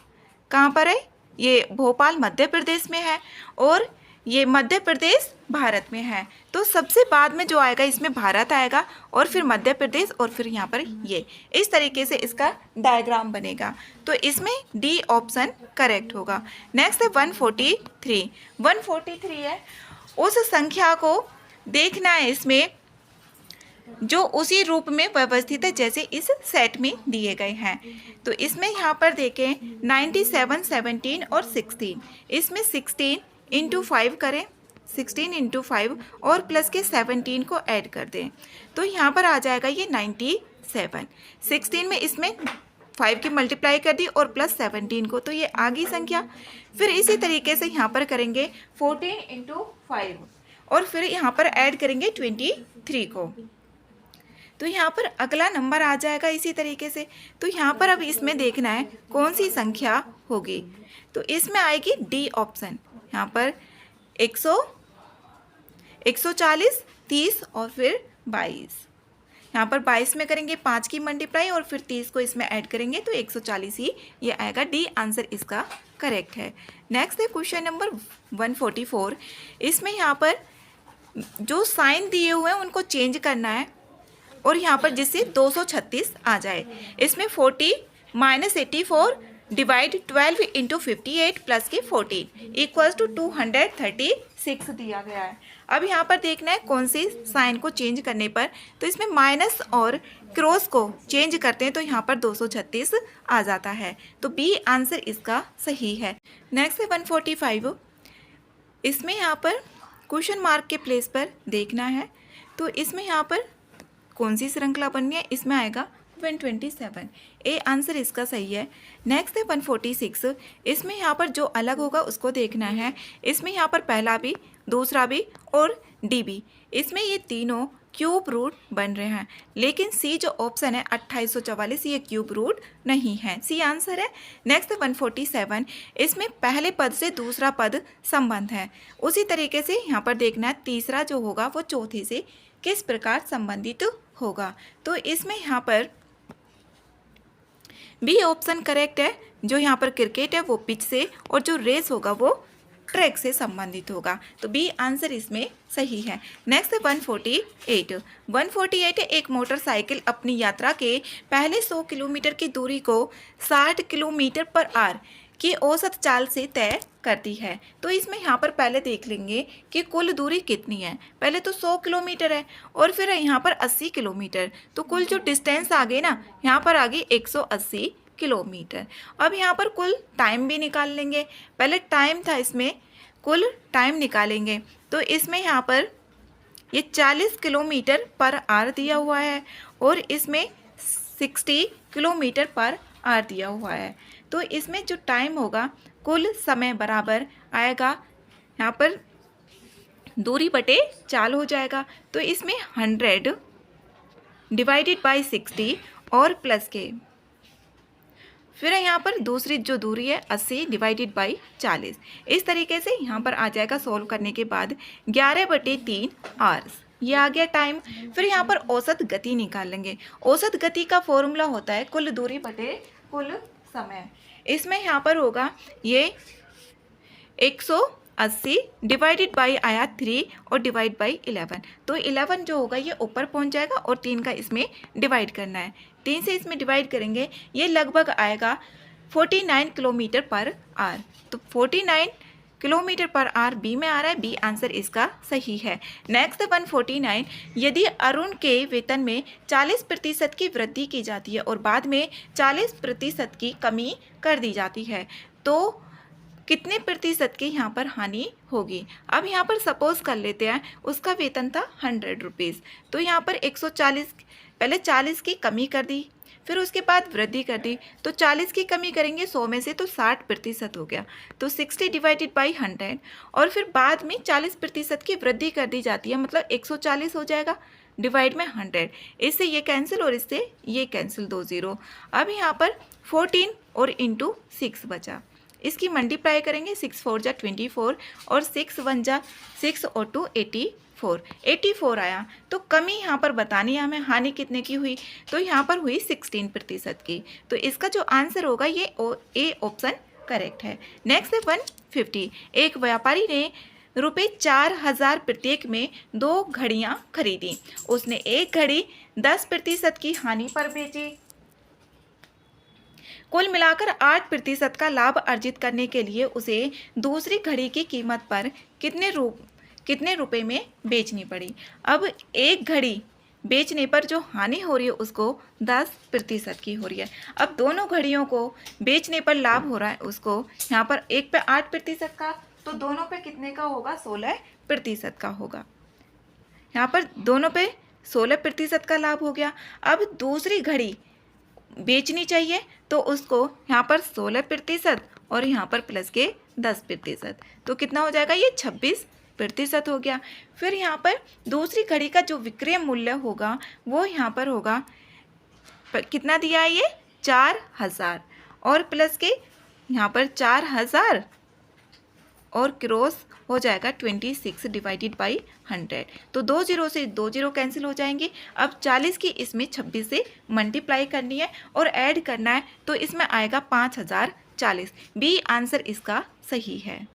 कहाँ पर है? ये भोपाल मध्य प्रदेश में है और ये मध्य प्रदेश भारत में है। तो सबसे बाद में जो आएगा इसमें भारत आएगा और फिर मध्य प्रदेश और फिर यहाँ पर ये इस तरीके से इसका डायग्राम बनेगा। तो इसमें डी ऑप्शन करेक्ट होगा। नेक्स्ट है 143 है, उस संख्या को देखना है इसमें जो उसी रूप में व्यवस्थित है जैसे इस सेट में दिए गए हैं। तो इसमें यहाँ पर देखें 97, 17 और 16। इसमें 16 × 5 करें, 16 इंटू 5 और प्लस के 17 को ऐड कर दें तो यहाँ पर आ जाएगा ये 97। 16 में इसमें 5 की मल्टीप्लाई कर दी और प्लस 17 को, तो ये आ गई संख्या। फिर इसी तरीके से यहाँ पर करेंगे 14 इंटू 5 और फिर यहाँ पर ऐड करेंगे 23 को, तो यहाँ पर अगला नंबर आ जाएगा इसी तरीके से। तो यहाँ पर अब इसमें देखना है कौन सी संख्या होगी, तो इसमें आएगी डी ऑप्शन। यहाँ पर 100, 140, 30 और फिर 22। यहाँ पर 22 में करेंगे 5 की मल्टीप्लाई और फिर 30 को इसमें ऐड करेंगे तो 140 ही ये आएगा। डी आंसर इसका करेक्ट है। नेक्स्ट है क्वेश्चन नंबर 144। इसमें यहाँ पर जो साइन दिए हुए हैं उनको चेंज करना है और यहाँ पर जिससे 236 आ जाए। इसमें 40 माइनस 84 डिवाइड 12 इंटू 58 प्लस के 14 इक्वल्स टू 236 दिया गया है। अब यहाँ पर देखना है कौन सी साइन को चेंज करने पर, तो इसमें माइनस और क्रॉस को चेंज करते हैं तो यहाँ पर 236 आ जाता है, तो बी आंसर इसका सही है। नेक्स्ट है 145। इसमें यहाँ पर क्वेश्चन मार्क के प्लेस पर देखना है, तो इसमें यहाँ पर कौन सी श्रृंखला बननी है, इसमें आएगा 127। ए आंसर इसका सही है। नेक्स्ट है 146। इसमें यहाँ पर जो अलग होगा उसको देखना है। इसमें यहाँ पर पहला भी, दूसरा भी और डी भी, इसमें ये तीनों क्यूब रूट बन रहे हैं, लेकिन सी जो ऑप्शन है 2844 ये क्यूब रूट नहीं है, सी आंसर है। नेक्स्ट है 147। इसमें पहले पद से दूसरा पद संबंध है, उसी तरीके से यहाँ पर देखना है तीसरा जो होगा वो चौथे से किस प्रकार संबंधित होगा, तो इसमें यहाँ पर बी ऑप्शन करेक्ट है। जो यहाँ पर क्रिकेट है वो पिच से और जो रेस होगा वो ट्रैक से संबंधित होगा, तो बी आंसर इसमें सही है। नेक्स्ट है 148। 148 एक मोटरसाइकिल अपनी यात्रा के पहले 100 किलोमीटर की दूरी को 60 किलोमीटर पर आवर की औसत चाल से तय करती है। तो इसमें यहाँ पर पहले देख लेंगे कि कुल दूरी कितनी है। पहले तो 100 किलोमीटर है और फिर यहाँ पर 80 किलोमीटर, तो कुल जो डिस्टेंस आ गई ना यहाँ पर आ गई 180 किलोमीटर। अब यहाँ पर कुल टाइम भी निकाल लेंगे। पहले टाइम था, इसमें कुल टाइम निकालेंगे तो इसमें यहाँ पर ये 40 किलोमीटर पर आवर दिया हुआ है और इसमें 60 किलोमीटर पर आवर दिया हुआ है, तो इसमें जो टाइम होगा कुल समय बराबर आएगा यहाँ पर दूरी बटे चाल हो जाएगा, तो इसमें 100 डिवाइडेड बाई 60 और प्लस के फिर यहाँ पर दूसरी जो दूरी है 80 डिवाइडेड बाई 40। इस तरीके से यहाँ पर आ जाएगा सॉल्व करने के बाद 11/3 आवर्स, ये आ गया टाइम। फिर यहाँ पर औसत गति निकाल लेंगे। औसत गति का फॉर्मूला होता है कुल दूरी बटे कुल समय। इसमें यहाँ पर होगा ये 180 डिवाइडेड बाई आया 3 और डिवाइड बाई 11, तो 11 जो होगा ये ऊपर पहुँच जाएगा और 3 का इसमें डिवाइड करना है। 3 से इसमें डिवाइड करेंगे, ये लगभग आएगा 49 किलोमीटर पर आवर, तो 49 किलोमीटर पर आवर बी में आ रहा है, बी आंसर इसका सही है। नेक्स्ट 149। यदि अरुण के वेतन में 40% की वृद्धि की जाती है और बाद में 40% की कमी कर दी जाती है, तो कितने प्रतिशत की यहाँ पर हानि होगी। अब यहाँ पर सपोज कर लेते हैं उसका वेतन था 100 रुपीज़, तो यहाँ पर 140 पहले 40 की कमी कर दी, फिर उसके बाद वृद्धि कर दी, तो 40 की कमी करेंगे 100 में से तो 60% हो गया, तो 60 डिवाइडेड बाई 100 और फिर बाद में 40% की वृद्धि कर दी जाती है, मतलब 140 हो जाएगा डिवाइड में 100। इससे ये कैंसिल और इससे ये कैंसिल, 2 0। अब यहाँ पर 14 और इंटू 6 बचा, इसकी मल्टीप्लाई करेंगे 6 4 जा 24 और 6 1 जा 6 और 2 84 आया। तो कमी यहाँ पर बतानी है हमें, हानि कितने की हुई, तो यहाँ पर हुई 16% की, तो इसका जो आंसर होगा ये ए ऑप्शन करेक्ट है। नेक्स्ट है 150। एक व्यापारी ने ₹4000 प्रत्येक में 2 घड़ियाँ खरीदी। उसने एक घड़ी 10% की हानि पर बेची। कुल मिलाकर 8% का लाभ अर्जित करने के लिए उसे दूसरी घड़ी की कीमत पर कितने रुपए में बेचनी पड़ी। अब एक घड़ी बेचने पर जो हानि हो रही है उसको 10% की हो रही है। अब दोनों घड़ियों को बेचने पर लाभ हो रहा है उसको, यहाँ पर एक पे 8% का, तो दोनों पे कितने का होगा 16% प्रतिशत का होगा। यहाँ पर दोनों पे 16% का लाभ हो गया। अब दूसरी घड़ी बेचनी चाहिए तो उसको यहाँ पर 16% और यहाँ पर प्लस के 10%, तो कितना हो जाएगा, ये 26% हो गया। फिर यहाँ पर दूसरी घड़ी का जो विक्रय मूल्य होगा वो यहाँ पर होगा, कितना दिया है ये, 4000 और प्लस के यहाँ पर 4000 और क्रॉस हो जाएगा 26 डिवाइडेड बाई 100, तो 2 जीरो से 2 जीरो कैंसिल हो जाएंगे। अब 40 की इसमें 26 से मल्टीप्लाई करनी है और ऐड करना है, तो इसमें आएगा 5040। बी आंसर इसका सही है।